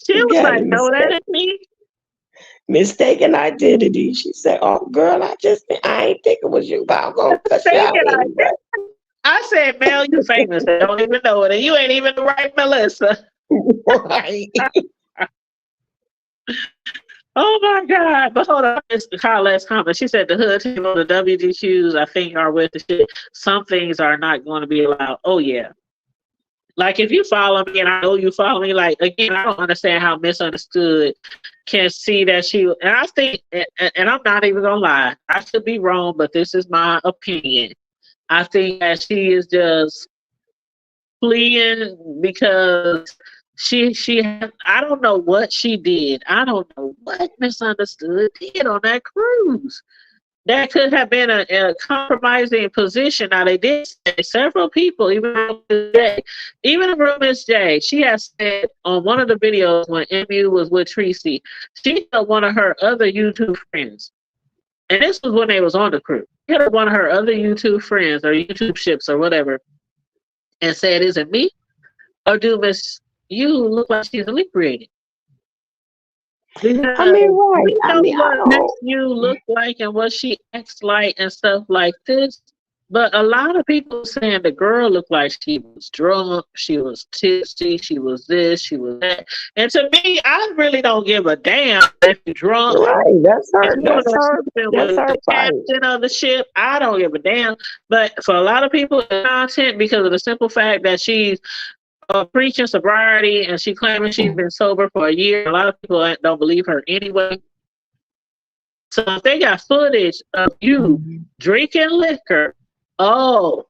She You was got like, it. "No, that ain't me." Mistaken identity. She said, "Oh, girl, I ain't think it was you, but I'm gonna cuss you Thinking out I anyway." I said, Mel, you famous and don't even know it. And you ain't even the right Melissa. Right. Oh my God. But hold on. It's the last comment. She said the hood team on the WGQs, I think, are with the shit. Some things are not going to be allowed. Oh, yeah. Like if you follow me and I know you follow me, like again, I don't understand how misunderstood can see that she and I think and I'm not even gonna lie, I could be wrong, but this is my opinion. I think that she is just fleeing because she had, I don't know what she did. I don't know what misunderstood did on that cruise. That could have been a compromising position. Now they did say several people, even from Miss J, she has said on one of the videos when MU was with Tracy, she told one of her other YouTube friends, and this was when they was on the cruise. She had one of her other YouTube friends or YouTube ships or whatever, and said, "Is it me or do Miss You look like she's inebriated?" I Because mean, right. we I know mean, I what don't. Miss You look like and what she acts like and stuff like this. But a lot of people saying the girl looked like she was drunk, she was tipsy, she was this, she was that. And to me, I really don't give a damn if you're drunk, Right. That's if her. you That's were her. sleeping That's with her the fight. captain of the ship. I don't give a damn. But for a lot of people, the content, because of the simple fact that she's preaching sobriety and she claiming she's been sober for a year, a lot of people don't believe her anyway. So if they got footage of you Mhm. drinking liquor, oh,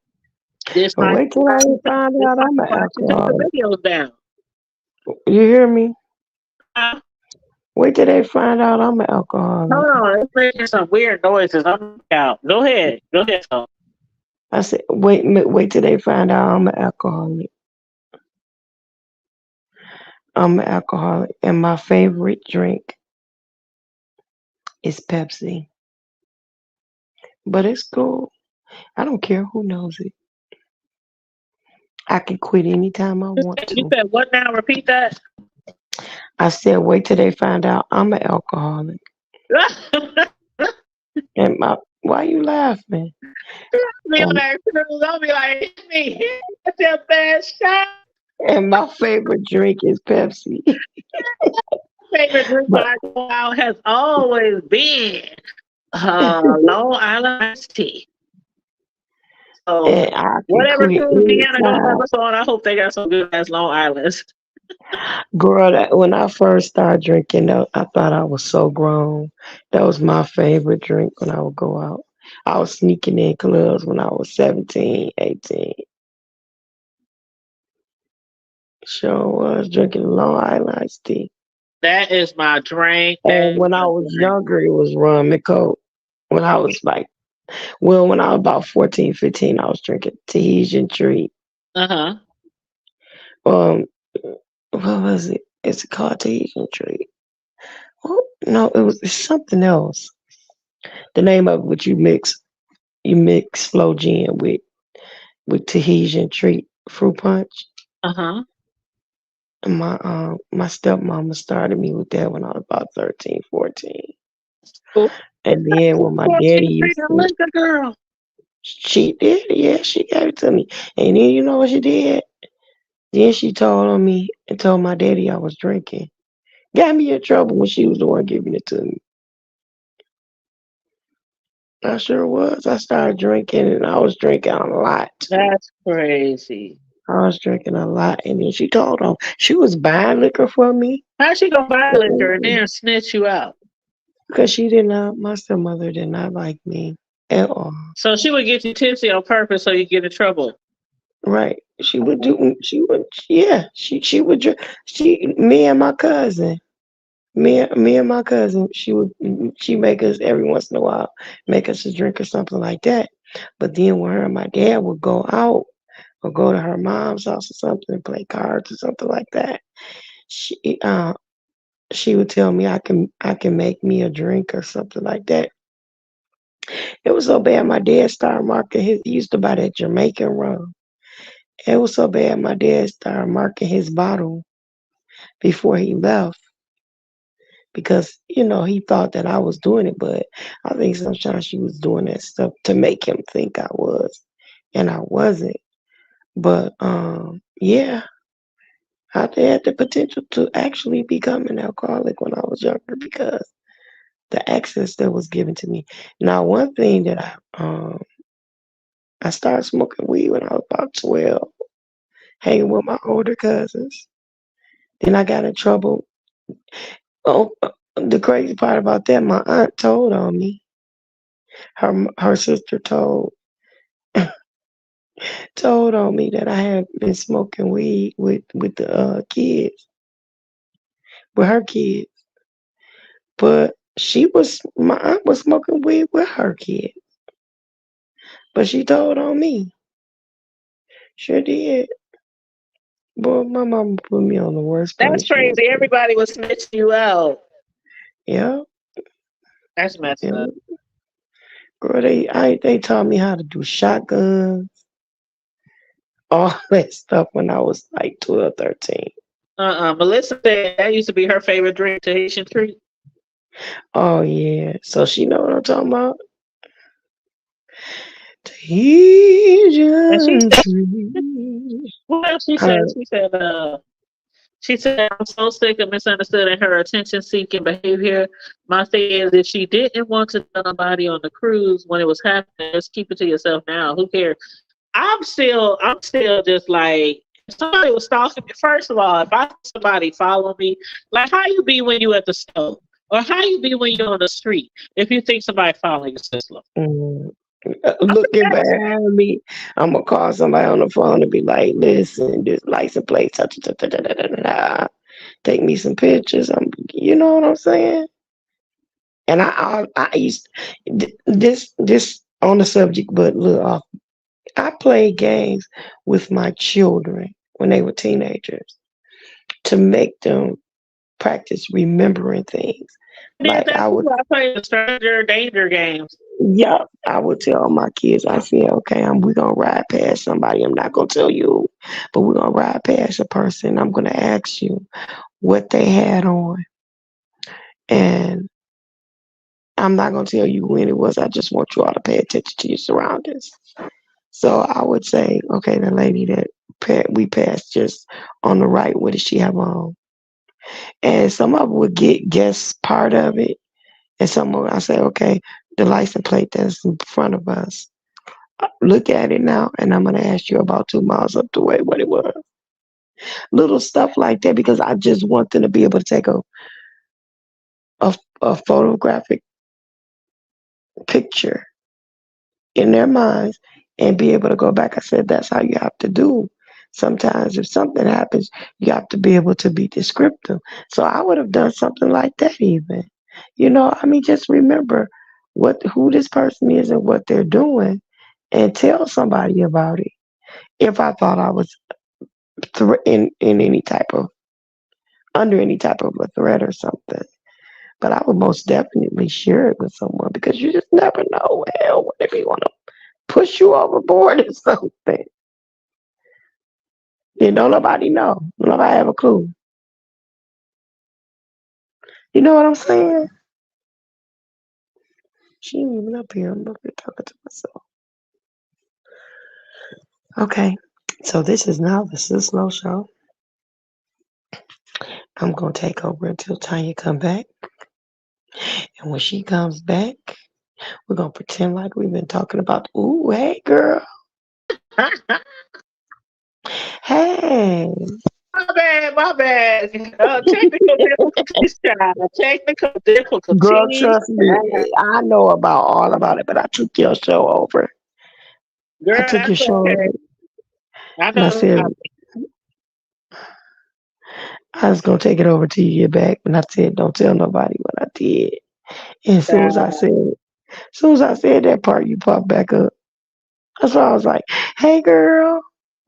this But might wait be till why I she took, find this out might I'm be an why she took the alcoholic. videos down. You hear me? Uh, Wait till they find out I'm an alcoholic. Hold on, it's making some weird noises. I'm out. Go ahead. Go ahead, son. I said, wait till they find out I'm an alcoholic. I'm an alcoholic, and my favorite drink is Pepsi. But it's cool. I don't care who knows it. I can quit anytime I want You to. said what now? Repeat that. I said, wait till they find out I'm an alcoholic. And my, why you laughing? Be on And that cruise, I'll be like, hit me, hit that bad shot. and my favorite drink is Pepsi. Favorite drink when But I go out has always been Long Island iced tea. So and I can whatever quit cruise Deanna gonna have anytime. us on, I hope they got some good ass Long Islands. Girl, when I first started drinking, I thought I was so grown. That was my favorite drink when I would go out. I was sneaking in clubs when I was 17, 18. Sure was drinking Long Island iced tea. That is my drink. That And is when I my was drink. younger, it was rum and coke. When I was like, well, when I was about 14, 15, I was drinking Tahitian treat. Uh huh. Um, what was it? It's called Tahitian treat. Oh, no, it's something else. The name of which you mix flow gin with Tahitian treat fruit punch. Uh huh. And my stepmama started me with that when I was about 13, 14. Cool. And then when my 14 daddy used drinking to, liquor, girl. she did, yeah, she gave it to me. And then you know what she did? Then she told on me and told my daddy I was drinking. Got me in trouble when she was the one giving it to me. I sure was. I started drinking and I was drinking a lot too. That's crazy. I was drinking a lot. And then she told him she was buying liquor for me. How's she gonna buy liquor and then snitch you out? Because she did not, my stepmother did not like me at all. So she would get you tipsy on purpose so you get in trouble. Right. Yeah, she would drink. Me and my cousin, me and my cousin, she make us every once in a while, make us a drink or something like that. But then when her and my dad would go out or go to her mom's house or something, play cards or something like that, she, uh, she would tell me I can make me a drink or something like that. It was so bad my dad started marking he used to buy that Jamaican rum. It was so bad my dad started marking his bottle before he left because, he thought that I was doing it, but I think sometimes she was doing that stuff to make him think I was, and I wasn't. But yeah, I had the potential to actually become an alcoholic when I was younger because the access that was given to me. Now, one thing that I started smoking weed when I was about 12, hanging with my older cousins. Then I got in trouble. Oh, the crazy part about that, my aunt told on me. Her sister told on me that I had been smoking weed with the kids, with her kids. But my aunt was smoking weed with her kids. But she told on me. Sure did. Boy, my mama put me on the worst That's punishment. crazy. Everybody was snitching you out. Yeah, That's messed yeah. up. Girl, they taught me how to do shotguns, all that stuff when I was like 12, 13. Melissa said that used to be her favorite drink, Tahitian treat. Oh yeah. So she know what I'm talking about? And Tahitian tree. what else she said? Her, She said, I'm so sick of misunderstood and her attention seeking behavior. My thing is, if she didn't want to tell nobody on the cruise when it was happening, just keep it to yourself now. Who cares? I'm still just like, if somebody was stalking me, first of all, if I somebody follow me, like how you be when you at the store? Or how you be when you're on the street if you think somebody following your sister? mm, looking behind me, I'm gonna call somebody on the phone and be like, "Listen, this license plate, take me some pictures." You know what I'm saying? And I used this on the subject, but look, I played games with my children when they were teenagers to make them practice remembering things. I did Like that I too. would, I played the stranger danger games. Yeah, I would tell my kids. I said, okay, we're gonna ride past somebody. I'm not gonna tell you, but we're gonna ride past a person. I'm gonna ask you what they had on, and I'm not gonna tell you when it was. I just want you all to pay attention to your surroundings. So I would say, okay, the lady that we passed just on the right, what does she have on? And some of them would guess part of it, and some of them I say, okay, the license plate that's in front of us. Look at it now, and I'm gonna ask you about 2 miles up the way what it was. Little stuff like that because I just want them to be able to take a photographic picture in their minds and be able to go back. I said that's how you have to do. Sometimes if something happens, you have to be able to be descriptive. So I would have done something like that even. I mean just remember who this person is and what they're doing and tell somebody about it. If I thought I was in any type of under any type of a threat or something. But I would most definitely share it with someone because you just never know. Hell, what if he want to push you overboard or something? Don't nobody know. Nobody have a clue. You know what I'm saying? She ain't even up here. I'm up here talking to myself. Okay, so this is now the Sis Slow Show. I'm gonna take over until Tanya come back, and when she comes back, we're gonna pretend like we've been talking about. Ooh, hey, girl. Hey. My bad, my bad. Technical difficulties, child. Technical Girl, difficulties, trust me, child. I know all about it, but I took your show over. I Girl, took your that's show okay. over, I and I know. said I was gonna take it over till you get back, and I said don't tell nobody what I did. And as soon as I said that part, you popped back up. That's why I was like, "Hey, girl,"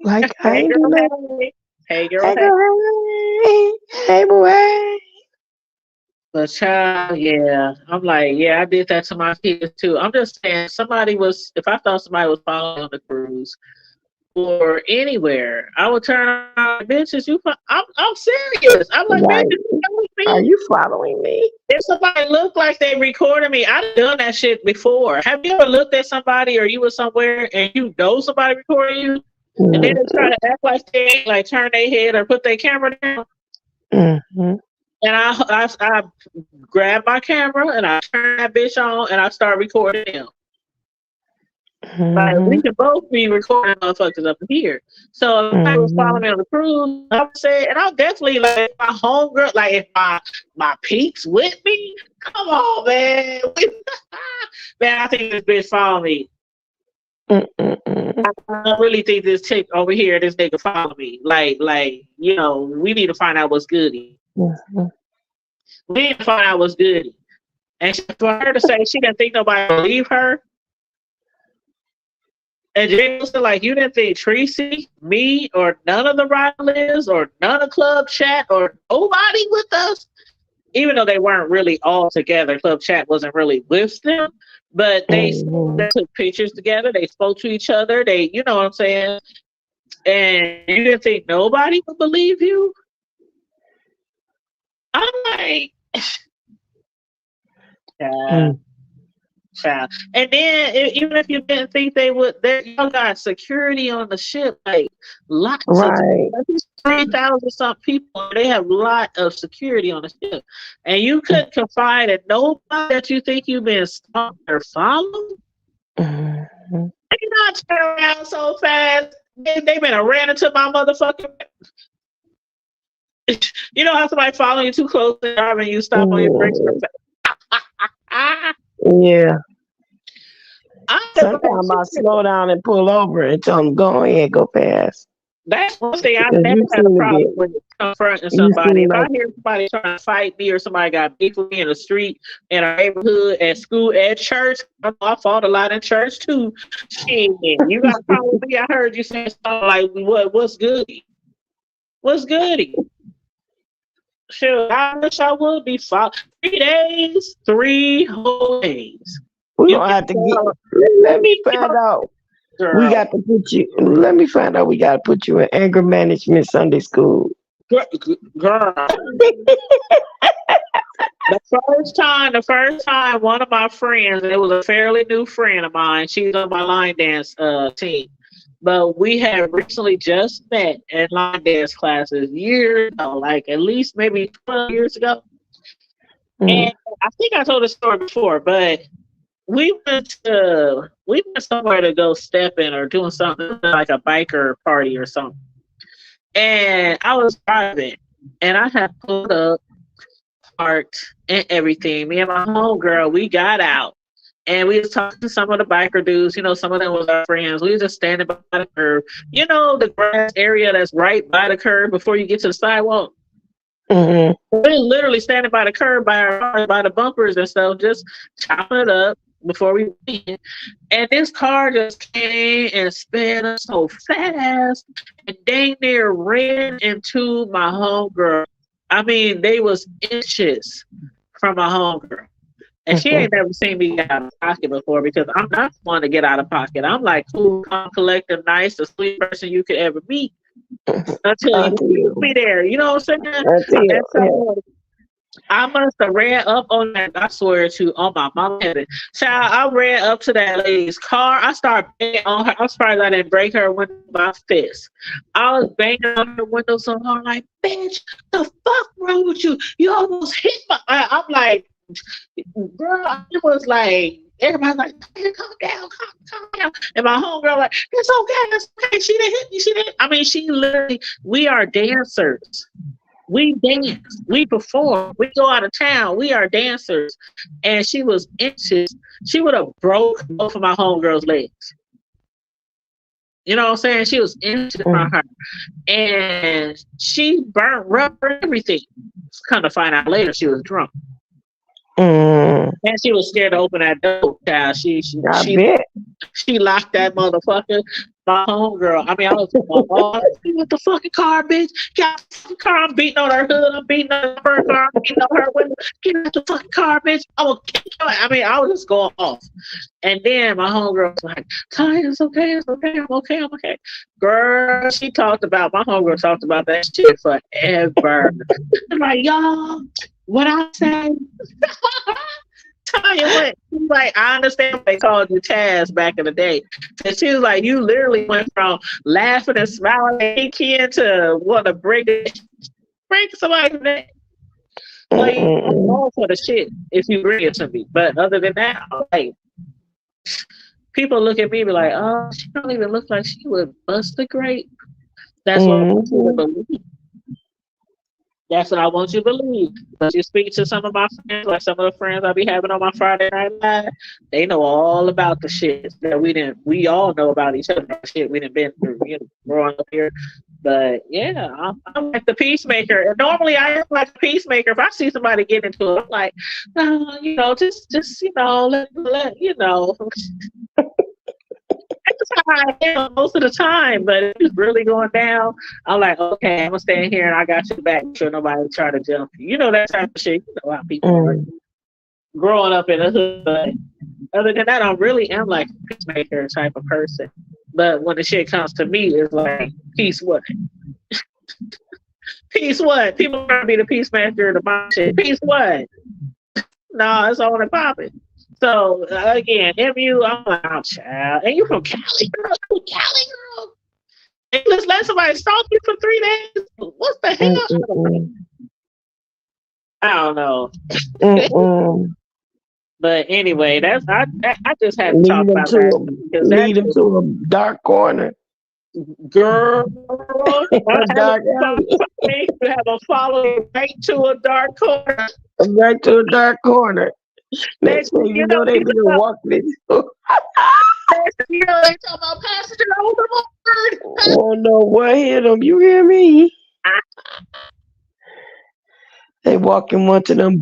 like I Hey, ain't do girl, nothing. hey. Hey, girl, Hey, hey. girl, hey boy. But child, yeah, I'm like, yeah, I did that to my kids too. I'm just saying, if I thought somebody was following on the cruise or anywhere, I would turn around, like, bitches. I'm serious. I'm like, bitches, Right? you know Are me. you following me? If somebody looked like they recorded me, I've done that shit before. Have you ever looked at somebody or you were somewhere and you know somebody recorded you, and then they try Mm-hmm. to act like they ain't, like turn their head or put their camera down? Mm-hmm. And I grab my camera and I turn that bitch on and I start recording them. Like Mm-hmm. we can both be recording motherfuckers up here. So if I was Mm-hmm. following me on the cruise, I would say, and I'll definitely like if my homegirl, like if my peeps with me, come on, man. Man, I think this bitch followed me. Mm-mm-mm. I really think this chick over here, this nigga follow me. We need to find out what's goody. Mm-hmm. We need to find out what's goody. And for her to say she didn't think nobody believe her, and Jay was like, you didn't think Tracy, me, or none of the Riley's, or none of Club Chat, or nobody with us, even though they weren't really all together. Club Chat wasn't really with them, but Mm-hmm. they took pictures together. They spoke to each other. You know what I'm saying? And you didn't think nobody would believe you? I'm like, yeah. Mm. Child. And then even if you didn't think they would, y'all got security on the ship, like lots of Right. 3,000 some people. They have a lot of security on the ship, and you couldn't confide in nobody that you think you've been stalked or followed. Mm-hmm. They not turn around so fast. They been a ran into my motherfucking. You know how somebody following you too close and driving you stop on your brakes. Mm-hmm. I, Yeah. I, Sometimes I slow down and pull over and tell them, go ahead, go fast. That's one thing I've Because never you had a seem to be, problem with confronting you somebody. seem If I like, hear somebody trying to fight me or somebody got beef with me in the street, in our neighborhood, at school, at church, I fought a lot in church too. Shit, you got a problem with me? I heard you saying something like, what's goody? What's goody? Sure, I wish I would be fought. 3 days, 3 whole days. We're You gonna get have to get. Let me find out. We girl. got to put you. Let me find out. We got to put you in anger management Sunday school. Girl. The first time, one of my friends, and it was a fairly new friend of mine. She's on my line dance team, but we had recently just met in line dance classes years ago, like at least maybe 12 years ago. Mm, And I think I told the story before, but we went somewhere to go stepping or doing something like a biker party or something. And I was driving, and I had pulled up, parked, and everything. Me and my homegirl, we got out. And we was talking to some of the biker dudes. Some of them was our friends. We was just standing by the curb. The grass area that's right by the curb before you get to the sidewalk. mm, We're literally standing by the curb, by our cars, by the bumpers and stuff, just chopping it up before we went. And this car just came and sped up so fast and dang near ran into my homegirl. I mean, they was inches from my homegirl. And she mm, ain't never seen me get out of pocket before because I'm not one to get out of pocket. I'm like cool, calm, collective, nice, the sweet person you could ever meet until you until you, be there. You know what I'm saying? And yeah. so I must have ran up on that. I swear to on my mom heaven. Child, I ran up to that lady's car. I started banging on her. I'm surprised I didn't break her window with my fist. I was banging on her window so hard, like, bitch, the fuck wrong with you? You almost hit my. I'm like, girl, it was like everybody's like, "Hey, calm down, calm down." And my homegirl like, it's okay. She didn't hit me. She didn't. I mean, she literally. We are dancers. We dance. We perform. We go out of town. We are dancers. And she was inches. She would have broke both of my homegirl's legs. You know what I'm saying? She was inches from Mm, her. And she burnt rubber and everything. Come to find out later, she was drunk. mm, And she was scared to open that door, child. She she I she bet. she locked that motherfucker. My homegirl. I mean, I was going, oh, with the fucking car, bitch. Get out the fucking car. I'm beating on her hood. I'm beating on her car. I'm beating on her window. Get out the fucking car, bitch. I'm gonna kick you. I mean, I was just going off. And then my homegirl was like, Ty, it's okay. It's okay. I'm okay. I'm okay. Girl, my homegirl talked about that shit forever. I'm like, y'all, what I say? Tanya went. She's like, I understand they called you Taz back in the day. And she was like, you literally went from laughing and smiling and kid to want to break somebody's neck. Mm, Like, mm, I'm mm, all for the shit if you bring it to me. But other than that, like, people look at me and be like, oh, she don't even look like she would bust a grape. That's what I want you to mm, believe. That's what I want you to believe. But you speak to some of my friends, like some of the friends I be having on my Friday Night Live, they know all about the shit that we didn't. We all know about each other. Shit we didn't been through, growing up here. But yeah, I'm like the peacemaker. And normally I am like a peacemaker. If I see somebody get into it, I'm like, no, just let. That's how I am most of the time. But if it's really going down, I'm like, okay, I'm gonna stand here and I got your back. Make sure nobody try to jump you. You know that type of shit. You know how people are mm, growing up in the hood. But other than that, I really am like a peacemaker type of person. But when the shit comes to me, it's like peace what? Peace what? People trying to be the peacemaker to my shit. Peace what? No, it's on and popping. So again, MU, I'm like, oh, child. And you from Cali, girl? You from Cali, girl? And let's let somebody stalk you for 3 days. What the mm, hell? mm, I don't know. mm, mm. But anyway, I just had to Lead talk them about that because that lead them to a dark corner, girl, I a have dark alley, a following right to a dark corner. right to a dark corner. Next Next thing thing you know, they be walking into. they talk about passenger overboard. Won't know what hit them. You hear me? They walk in one to them.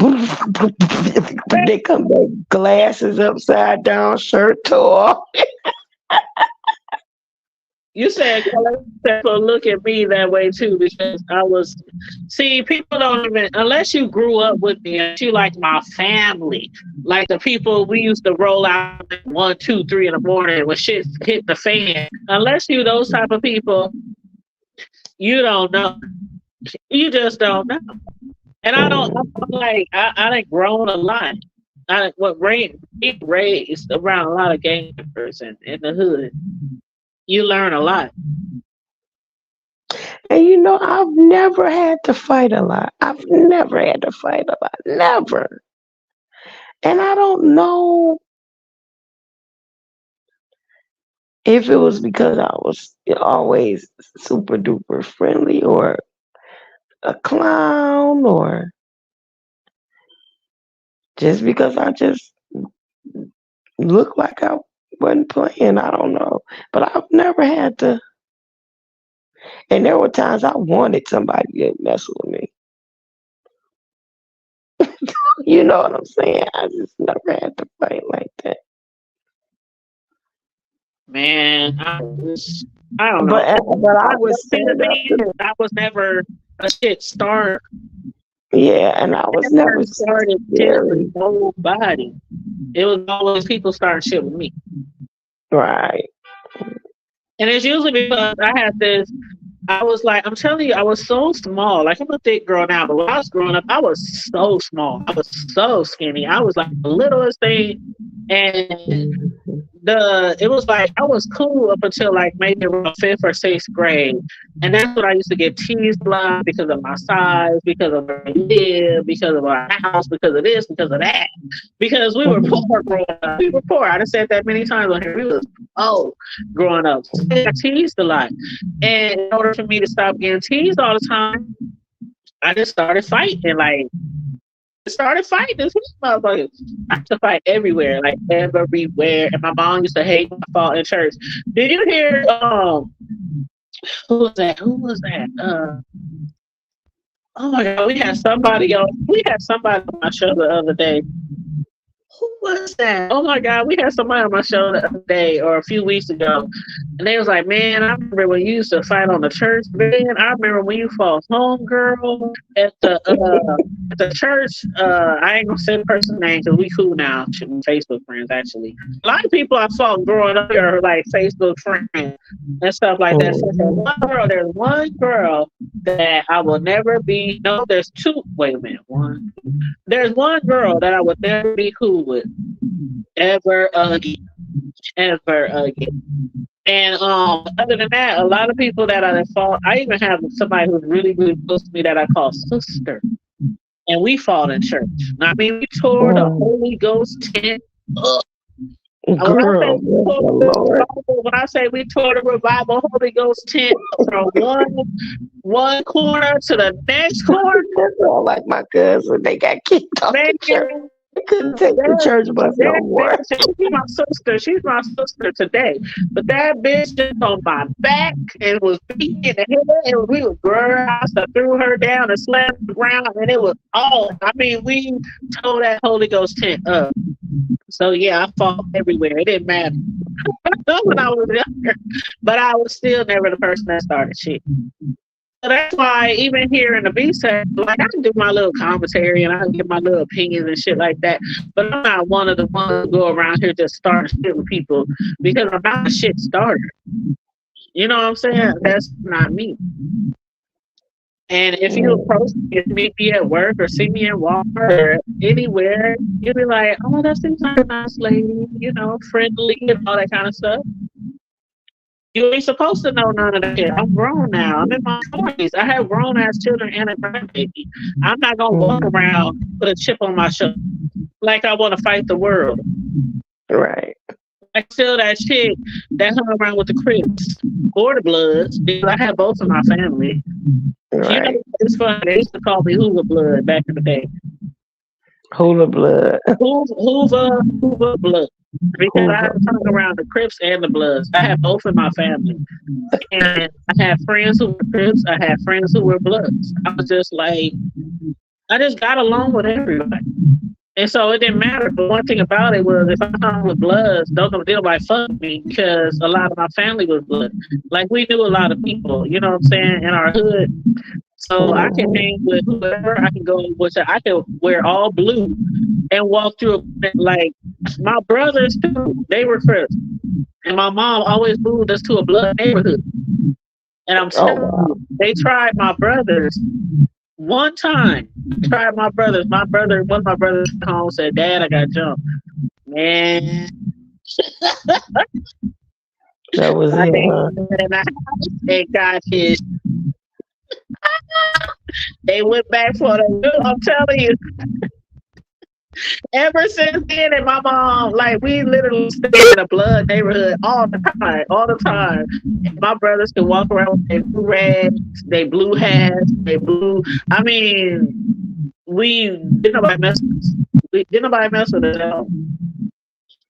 They come back, glasses upside down, shirt tore off. You said people look at me that way too because I was. See, people don't even unless you grew up with me, unless you like my family, like the people we used to roll out at 1, 2, 3 in the morning when shit hit the fan. Unless you those type of people, you don't know. You just don't know. And I don't. Mm. I'm like I done grown a lot. Being raised around a lot of gang members in the hood, you learn a lot. And you know, I've never had to fight a lot. I've never had to fight a lot. Never. And I don't know if it was because I was always super duper friendly or a clown or just because I just looked like I wasn't playing. I don't know. But I've never had to. And there were times I wanted somebody to mess with me. You know what I'm saying? I just never had to fight like that. Man, I don't know. But I would See, the stand up thing to, is, I was never a shit starter. yeah, and I I was never never started shit with scary. nobody. It was always people starting shit with me. Right. And it's usually because I had this, I was like, I'm telling you, I was so small. Like, I'm a thick girl now, but when I was growing up, I was so small. I was so skinny. I was like the littlest thing. And Mhm. it was like I was cool up until like maybe around 5th or 6th grade, and that's when I used to get teased a lot because of my size, because of where I live, because of our house, because of this, because of that, because we were poor Mhm. growing up. We were poor. I just said that many times on here. We was growing up. So I got teased a lot, and in order for me to stop getting teased all the time, I just started fighting. Like started fighting this motherfucker. I used to fight everywhere, like everywhere. And my mom used to hate my fault in church. Did you hear who was that? Who was that? Oh my god, we had somebody on my show the other day. Who was that? Oh my God, we had somebody on my show the other day or a few weeks ago, and they was like, "Man, I remember when you used to fight on the church. Man, I remember when you fought home girl at the church. I ain't gonna say the person's name because we cool now. Shit, we Facebook friends actually. A lot of people I fought growing up here are like Facebook friends and stuff like that. So there's one girl that I will never be. No, there's two. Wait a minute, one. There's one girl that I would never be cool with ever again, ever again. And other than that, a lot of people that I fought, I even have somebody who's really, really close to me that I call sister, and we fought in church. Now, I mean, we tore the Holy Ghost tent up. And Girl, bless the Lord. when I say we tore the revival Holy Ghost tent from one corner to the next corner, That's all like my cousin. They got kicked off man, the church. They couldn't take the church bus no that more. bitch, she's my sister. She's my sister today. But that bitch just on my back and was beating me in the head. And we was girl. I threw her down and slammed the ground, and it was all. I mean, we tore that Holy Ghost tent up. So yeah, I fought everywhere. It didn't matter when I was younger, but I was still never the person that started shit. So that's why even here in the B set, like I can do my little commentary and I can give my little opinions and shit like that. But I'm not one of the ones who go around here just starting shit with people because I'm not a shit starter. You know what I'm saying? That's not me. And if you approach me, if meet me at work or see me in Walmart or anywhere, you'll be like, "Oh, that seems like a nice lady, you know, friendly and all that kind of stuff." You ain't supposed to know none of that shit. I'm grown now. I'm in my 40s. I have grown ass children and a grandbaby. I'm not gonna walk around with a chip on my shoulder like I want to fight the world. Right. Like still that chick that hung around with the Crips or the Bloods because I have both in my family. You know, Right. it's funny. They used to call me Hoover Blood back in the day. Hula blood. Hoover Blood. Because I Hoover. have hung around the Crips and the Bloods. I have both in my family. And I had friends who were Crips. I had friends who were Bloods. I was just like, I just got along with everybody. And so it didn't matter. But one thing about it was if I hung with Bloods, don't know deal like fuck me because a lot of my family was Blood. Like we knew a lot of people, you know what I'm saying, in our hood. So I can Mhm. hang with whoever. I can go with. I can wear all blue and walk through like my brothers too. They were Crips, and my mom always moved us to a Blood neighborhood. And I'm Oh telling wow. you, they tried my brothers one time. They tried my brothers. My brother, one of my brothers, came home and said, "Dad, I got jumped." Man, That was my it, dad huh? went in the house and got his. They went back for the. I'm telling you, ever since then, and my mom, like, we literally stayed in a Blood neighborhood all the time, all the time. And my brothers could walk around with their blue rags, they blue hats, they blue. I mean, we didn't nobody mess with us. We didn't nobody mess with us at all.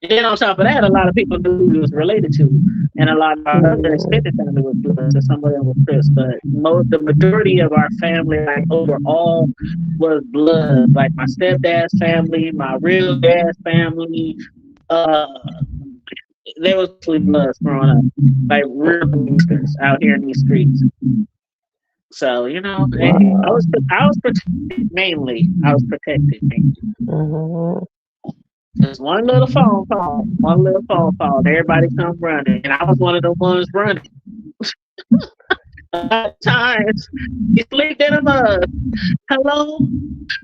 And then on top of that, a lot of people knew who he was related to, and a lot of our other Mhm. extended family was Bloods, and some of them were Crips. But the majority of our family, like overall, was Bloods. Like my stepdad's family, my real dad's family, uh, they was mostly Bloods growing up, like real gangsters out here in these streets. So hey, Wow. I was protected mainly. I was protected mainly. Mhm. Just one little phone call, and everybody come running. And I was one of the ones running. A lot of times, you sleep in a mud. Hello,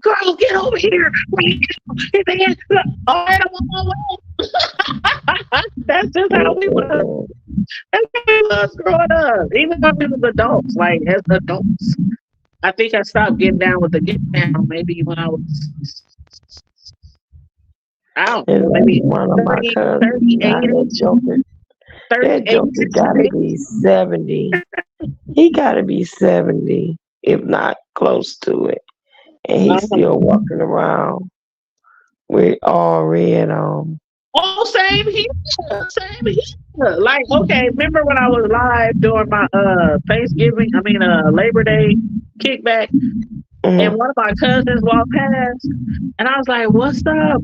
girl, get over here. Hey, man, look, all right, I'm on my way. That's just how we was. Mhm. That's how we was growing up. Even when we was adults, like as adults. I think I stopped getting down with the get down maybe when I was, I don't It's know, like maybe one of my 30, cousins now. 38, That Joker. That 38, Joker gotta be 70. He gotta be 70, if not close to it. And he's still walking around with all red on. Oh, same here. Same here. Like, okay, remember when I was live during my Thanksgiving, I mean Labor Day kickback, and Mhm. one of my cousins walked past, and I was like, "What's up,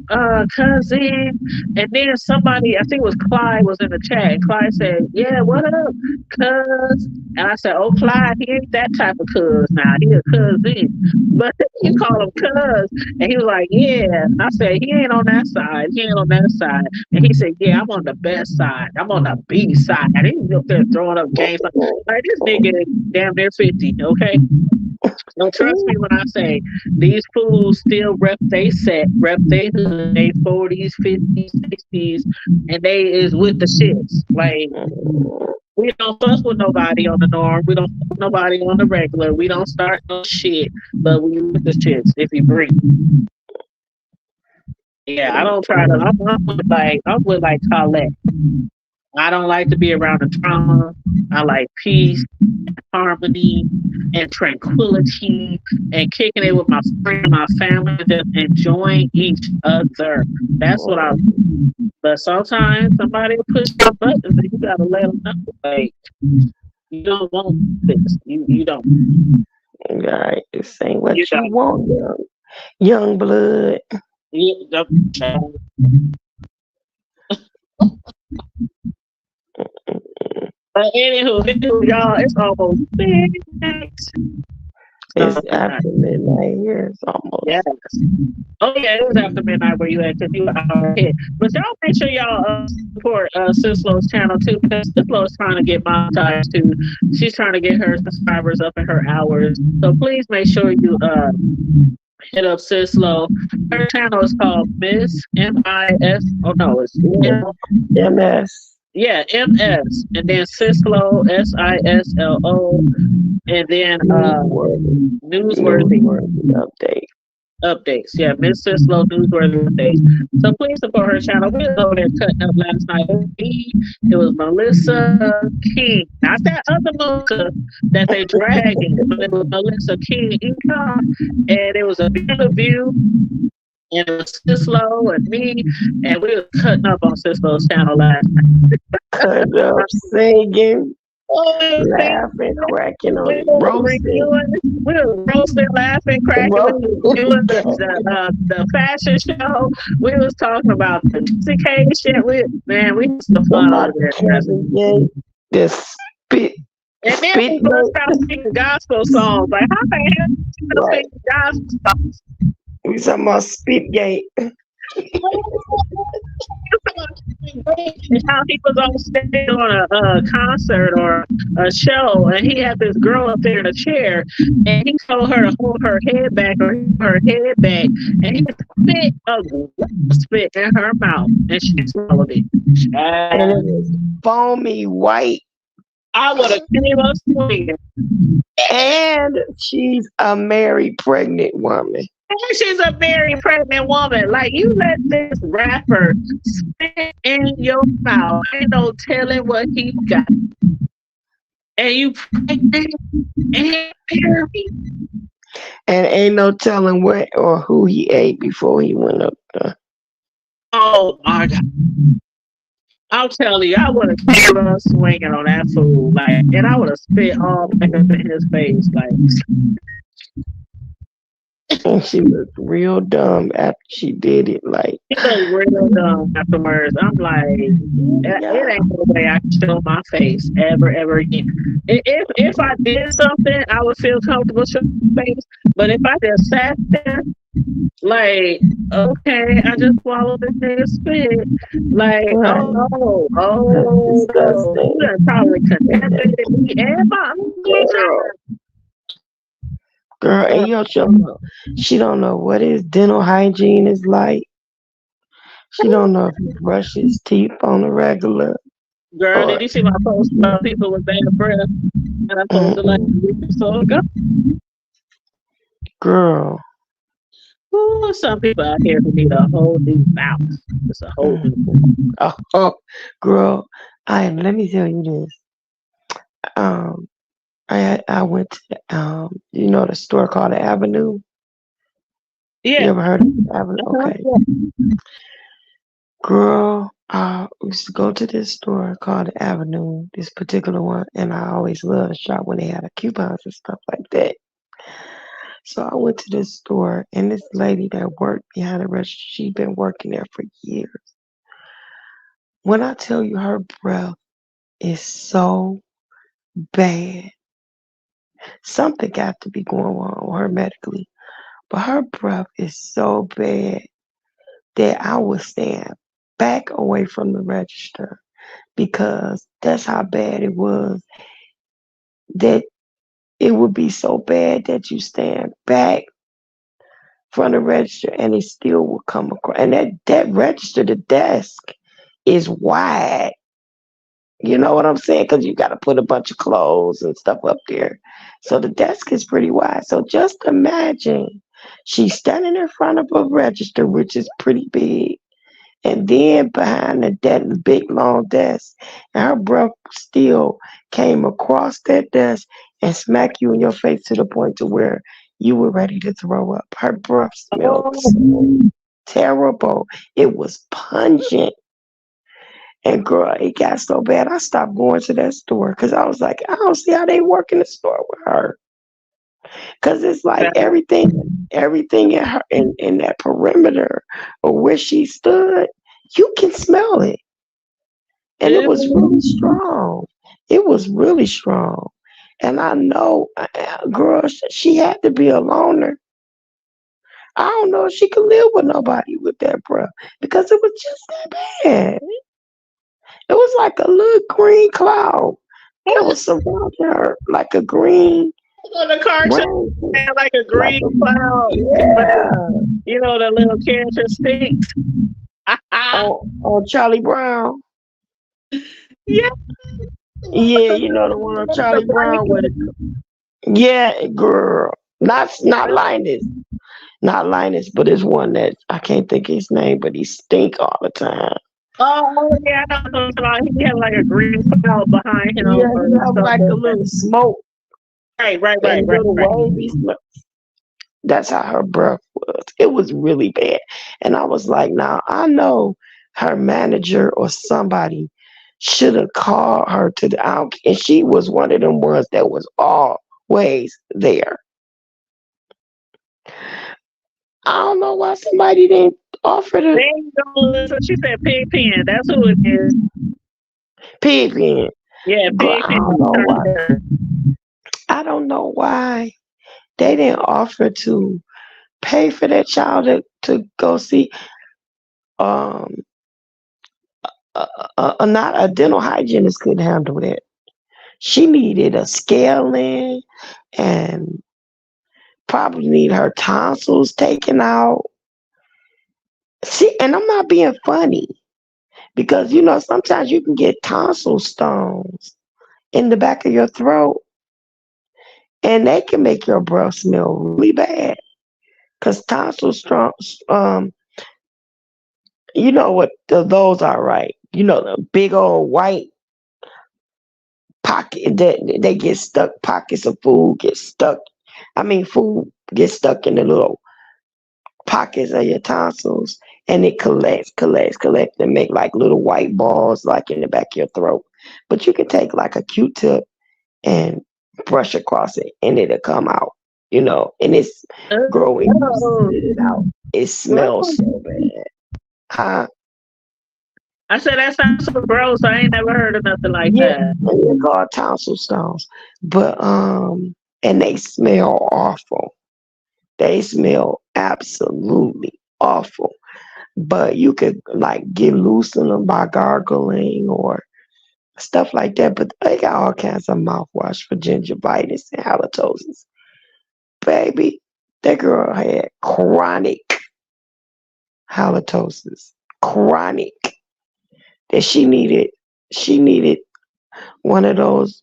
cousin?" And then somebody, I think it was Clyde, was in the chat, and Clyde said, "Yeah, what up, cuz?" And I said, "Oh, Clyde, he ain't that type of cuz now. He a cousin, but you call him cuz." And he was like, "Yeah." And I said, "He ain't on that side. He ain't on that side." And he said, "Yeah, I'm on the best side. I'm on the B side." And he was up there throwing up games like this nigga is damn near 50. Okay. No, trust me when I say these fools still rep they set, rep they hood, they 40s, 50s, 60s, and they is with the shits. Like, we don't fuck with nobody on the norm. We don't fuck with nobody on the regular. We don't start no shit, but we with the shits if you bring it. Yeah, I don't try to. I'm with like Colette. I don't like to be around the drama. I like peace, harmony, and tranquility, and kicking it with my friend, my family, and just enjoying each other. That's what I. But sometimes somebody will push your buttons, and you gotta let them know, like, you don't want this. You don't. Right. This ain't what You you don't. want, young blood. You don't. But anywho, y'all, it's almost midnight. It's So, after midnight here. It's yes. almost. Oh yeah, it was after midnight where you at because you an hour ahead. But y'all make sure y'all support Sislow's channel too because Sislo is trying to get monetized too. She's trying to get her subscribers up in her hours. So please make sure you hit up Sislo. Her channel is called Miss MIS. Oh no, it's M. MS. Yeah, MS, and then Sislo SISLO, and then Newsworthy. Newsworthy Newsworthy update. updates. Yeah, Miss Sislo newsworthy updates. So please support her channel. We was over there cutting up last night. It was me. It was Melissa King, not that other Melissa that they dragging, but it was Melissa King Income, and it was a beautiful view. And it was Sislo and me, and we was cutting up on Sislo's channel last night. Cut up singing. Oh, we was singing, laughing, cracking on we it, was roasting, reviewing, we was roasting, laughing, cracking. We was reviewing the fashion show. We was talking about the education. We man, we had some fun over about the there. Kevin Gates, the And then spit we bust mate, out singing gospel songs. Like, how the hell you know right? singing gospel songs? We talking about spit gate. And how he was on stage on a concert or a show, and he had this girl up there in a chair, and he told her to hold her head back or her head back, and he spit a spit in her mouth, and she swallowed it. And it Child, was foamy white. I would have came up swinging. And she's a married pregnant woman. And she's a very pregnant woman. Like, you let this rapper spit in your mouth. Ain't no telling what he got. And you pregnant and married. And ain't no telling what or who he ate before he went up there. Oh my God. I'll tell you, I would have came up swinging on that fool. Like, and I would have spit all back up in his face. Like, And she looked real dumb after she did it. Like, he looked real dumb afterwards. I'm like, it yeah, ain't no way I can show my face ever again. If I did something, I would feel comfortable showing my face. But if I just sat there, like, okay, I just swallowed this nigga spit. Like, right. oh no, That's oh no, you disgusting. done probably contaminated me and my Girl, girl, and yo, she don't know what his dental hygiene is like. She don't know if he brushes his teeth on a regular girl. or Did you see my post about people with bad breath? And I posted like mm-mm. a week or so ago. Girl. Ooh, some people out here who need a whole new mouth. It's a whole Mm. new one. Oh, girl, let me tell you this. Um, I went to the store called the Avenue. You Yeah. ever heard of the Avenue? Uh-huh. Okay, Yeah. girl, we used to go to this store called the Avenue, this particular one, and I always loved to shop when they had the coupons and stuff like that. So I went to this store, and this lady that worked behind the register, she'd been working there for years. When I tell you her breath is so bad, something got to be going on with her medically. But her breath is so bad that I would stand back away from the register because that's how bad it was. That it would be so bad that you stand back from the register and it still will come across. And that register, the desk is wide. You know what I'm saying? Because you got to put a bunch of clothes and stuff up there. So the desk is pretty wide. So just imagine she's standing in front of a register, which is pretty big, and then behind that big long desk, and her breath still came across that desk and smack you in your face to the point to where you were ready to throw up. Her breath smelled Oh, so terrible. It was pungent. And girl, it got so bad, I stopped going to that store because I was like, I don't see how they work in the store with her. Because it's like that, everything in her in that perimeter of where she stood, you can smell it. And it was really strong. It was really strong. And I know, girl, she had to be a loner. I don't know if she could live with nobody with that breath because it was just that bad. It was like a little green cloud that was surrounding her, like a green on the cartoon rain, had like a like green a cloud with yeah. the little character sticks. On Charlie Brown. Yeah, Yeah, you know the one on the Charlie Brown with blanket. it. Yeah, girl. Not Linus. Not Linus, but it's one that I can't think of his name, but he stink all the time. Oh yeah, I know what you're talking about. He had like a green cloud behind him Yeah, or he have stuff like a like that. little smoke Right, right, right, and right, little right. wavy smoke. That's how her breath was. It was really bad. And I was like, now I know her manager or somebody. should have called her to the out, and she was one of them ones that was always there. I don't know why somebody didn't offer There to you go, Melissa. She said pig pen. That's who it is. pig in. Yeah, Girl, pig I pen. don't know Turn why. it down. I don't know why they didn't offer to pay for that child to go see um not a dental hygienist could handle that. She needed a scaling and probably need her tonsils taken out. See, and I'm not being funny because sometimes you can get tonsil stones in the back of your throat and they can make your breath smell really bad. Cause tonsil strong, you know what those are, right? You know the big old white pocket that they get stuck. Pockets of food get stuck. I mean, food gets stuck in the little pockets of your tonsils, and it collects, and make like little white balls, like in the back of your throat. But you can take like a Q-tip and brush across it, and it'll come out. And it's growing. You Oh, spit it out. It smells gross. so bad. Huh? I said that sounds so gross. I ain't never heard of nothing like Yeah, that. they're called tonsil stones, but and they smell awful. They smell absolutely awful. But you could like get loose in them by gargling or stuff like that. But they got all kinds of mouthwash for gingivitis and halitosis. Baby, that girl had chronic halitosis. Chronic. That she needed one of those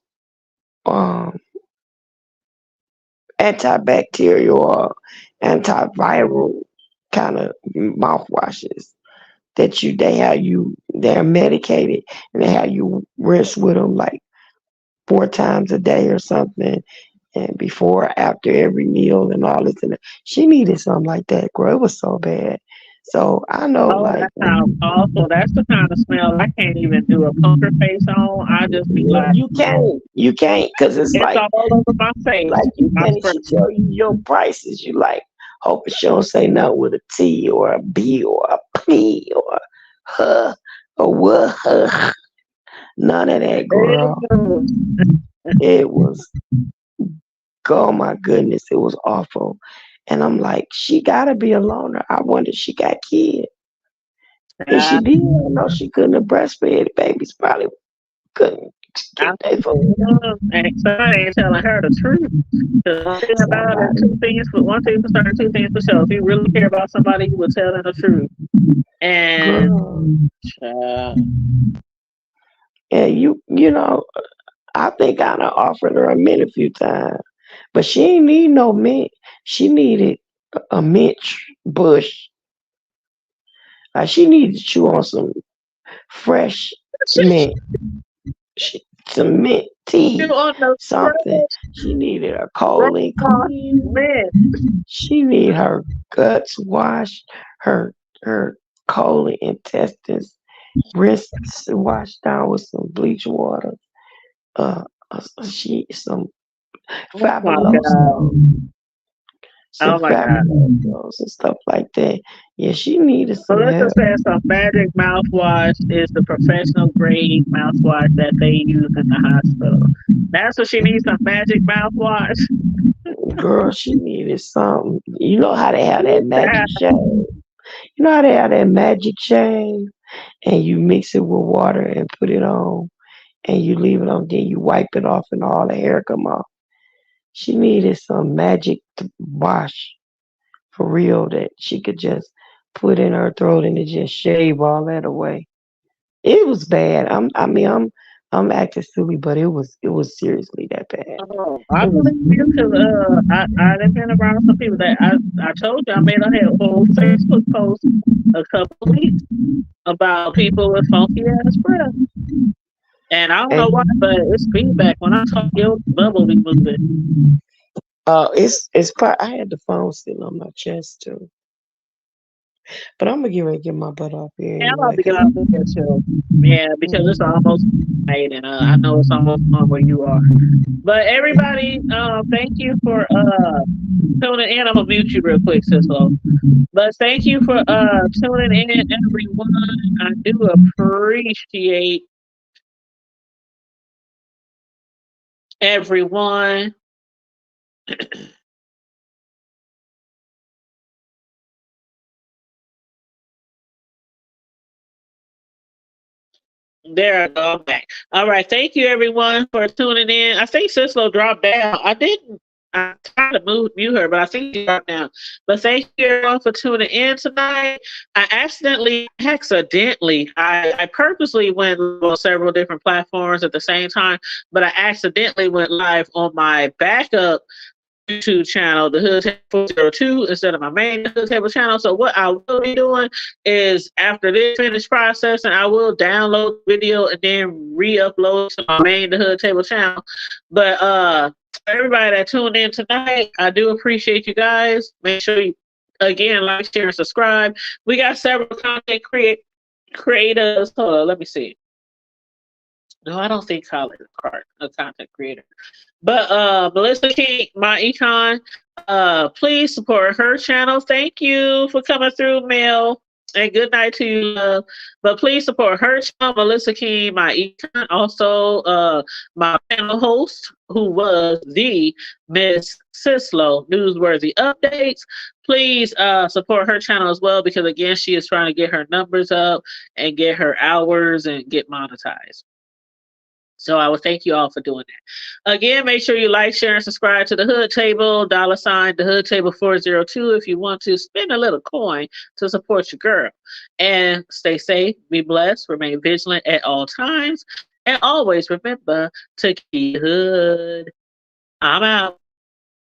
um antibacterial or antiviral kind of mouthwashes that they're medicated and they have you rinse with them like 4 times a day or something, and before, after every meal and all this. And she needed something like that, girl. It was so bad. So I know, Oh, like, that sounds awful. That's the kind of smell I can't even do a poker face on. I just be like, you can't, because it's it's all over my face. like you My can't. spread. She tell you your prices. You like hoping she don't say nothing with a T or a B or a P or huh or what. None of that, girl. Ew. It was, oh my goodness, it was awful. And I'm like, she gotta be a loner. I wonder if she got kids. If I, she did, I know she couldn't have breastfed. Babies probably couldn't I get their food. and somebody ain't telling her the truth. Because one thing about it, Somebody, one thing for certain, two things for sure. If you really care about somebody, you would tell them the truth. And girl. uh, And I think I done offered her a mint a few times. But she ain't need no mint. She needed a mint bush. Like she needed to chew on some fresh mint, some mint you tea, on the something. fresh She needed a rock colon clean. man. She need her guts washed, her colon intestines rinsed, washed down with some bleach water. Uh, she Oh my god. fabuloso, some Oh my god. fabulosos and stuff like that. Yeah, she needed some Melissa help. says some magic mouthwash is the professional grade mouthwash that they use in the hospital. That's what she needs, some magic mouthwash. Girl, she needed something. You know how they have that magic Yeah. shave? You know how they have that magic shave? And you mix it with water and put it on and you leave it on, then you wipe it off and all the hair come off. She needed some magic to wash for real that she could just put in her throat and it just shave all that away. It was bad. I'm acting silly, but it was seriously that bad. Oh, I It was believe you because I've been around some people that I told you I made a whole Facebook post a couple of weeks about people with funky ass breath. And I don't know why, and but it's feedback. When I talk, your bubble be moving. it's part. I had the phone sitting on my chest too, but I'm gonna get ready to get my butt off here And I'm anyway about to get because out of here too. Yeah, because it's almost night, and I know it's almost on where you are. But everybody, thank you for tuning in. I'm gonna mute you real quick, Cisco. But thank you for tuning in, everyone. I do appreciate everyone. There I go. I'm back. All right. Thank you, everyone, for tuning in. I think Cisco dropped down. I didn't. I tried to mute her, but I think she dropped down. But thank you, everyone, for tuning in tonight. I purposely went on several different platforms at the same time, but I accidentally went live on my backup YouTube channel, the Hood Table 402, instead of my main Hood Table channel. So what I will be doing is after this finished processing, I will download the video and then re-upload to my main the Hood Table channel. But everybody that tuned in tonight, I do appreciate you guys. Make sure you again like, share, and subscribe. We got several creators. Hold on, let me see. No, I don't think Colin is a content creator. But Melissa King, my econ, please support her channel. Thank you for coming through, Mel. And good night to you, love. But please support her channel, Melissa King, my econ. Also, my panel host, who was the Miss Sislo, Newsworthy Updates. Please support her channel as well because, again, she is trying to get her numbers up and get her hours and get monetized. So I would thank you all for doing that. Again, make sure you like, share, and subscribe to the Hood Table, $ the Hood Table 402 if you want to spend a little coin to support your girl. And stay safe, be blessed, remain vigilant at all times, and always remember to keep hood. I'm out.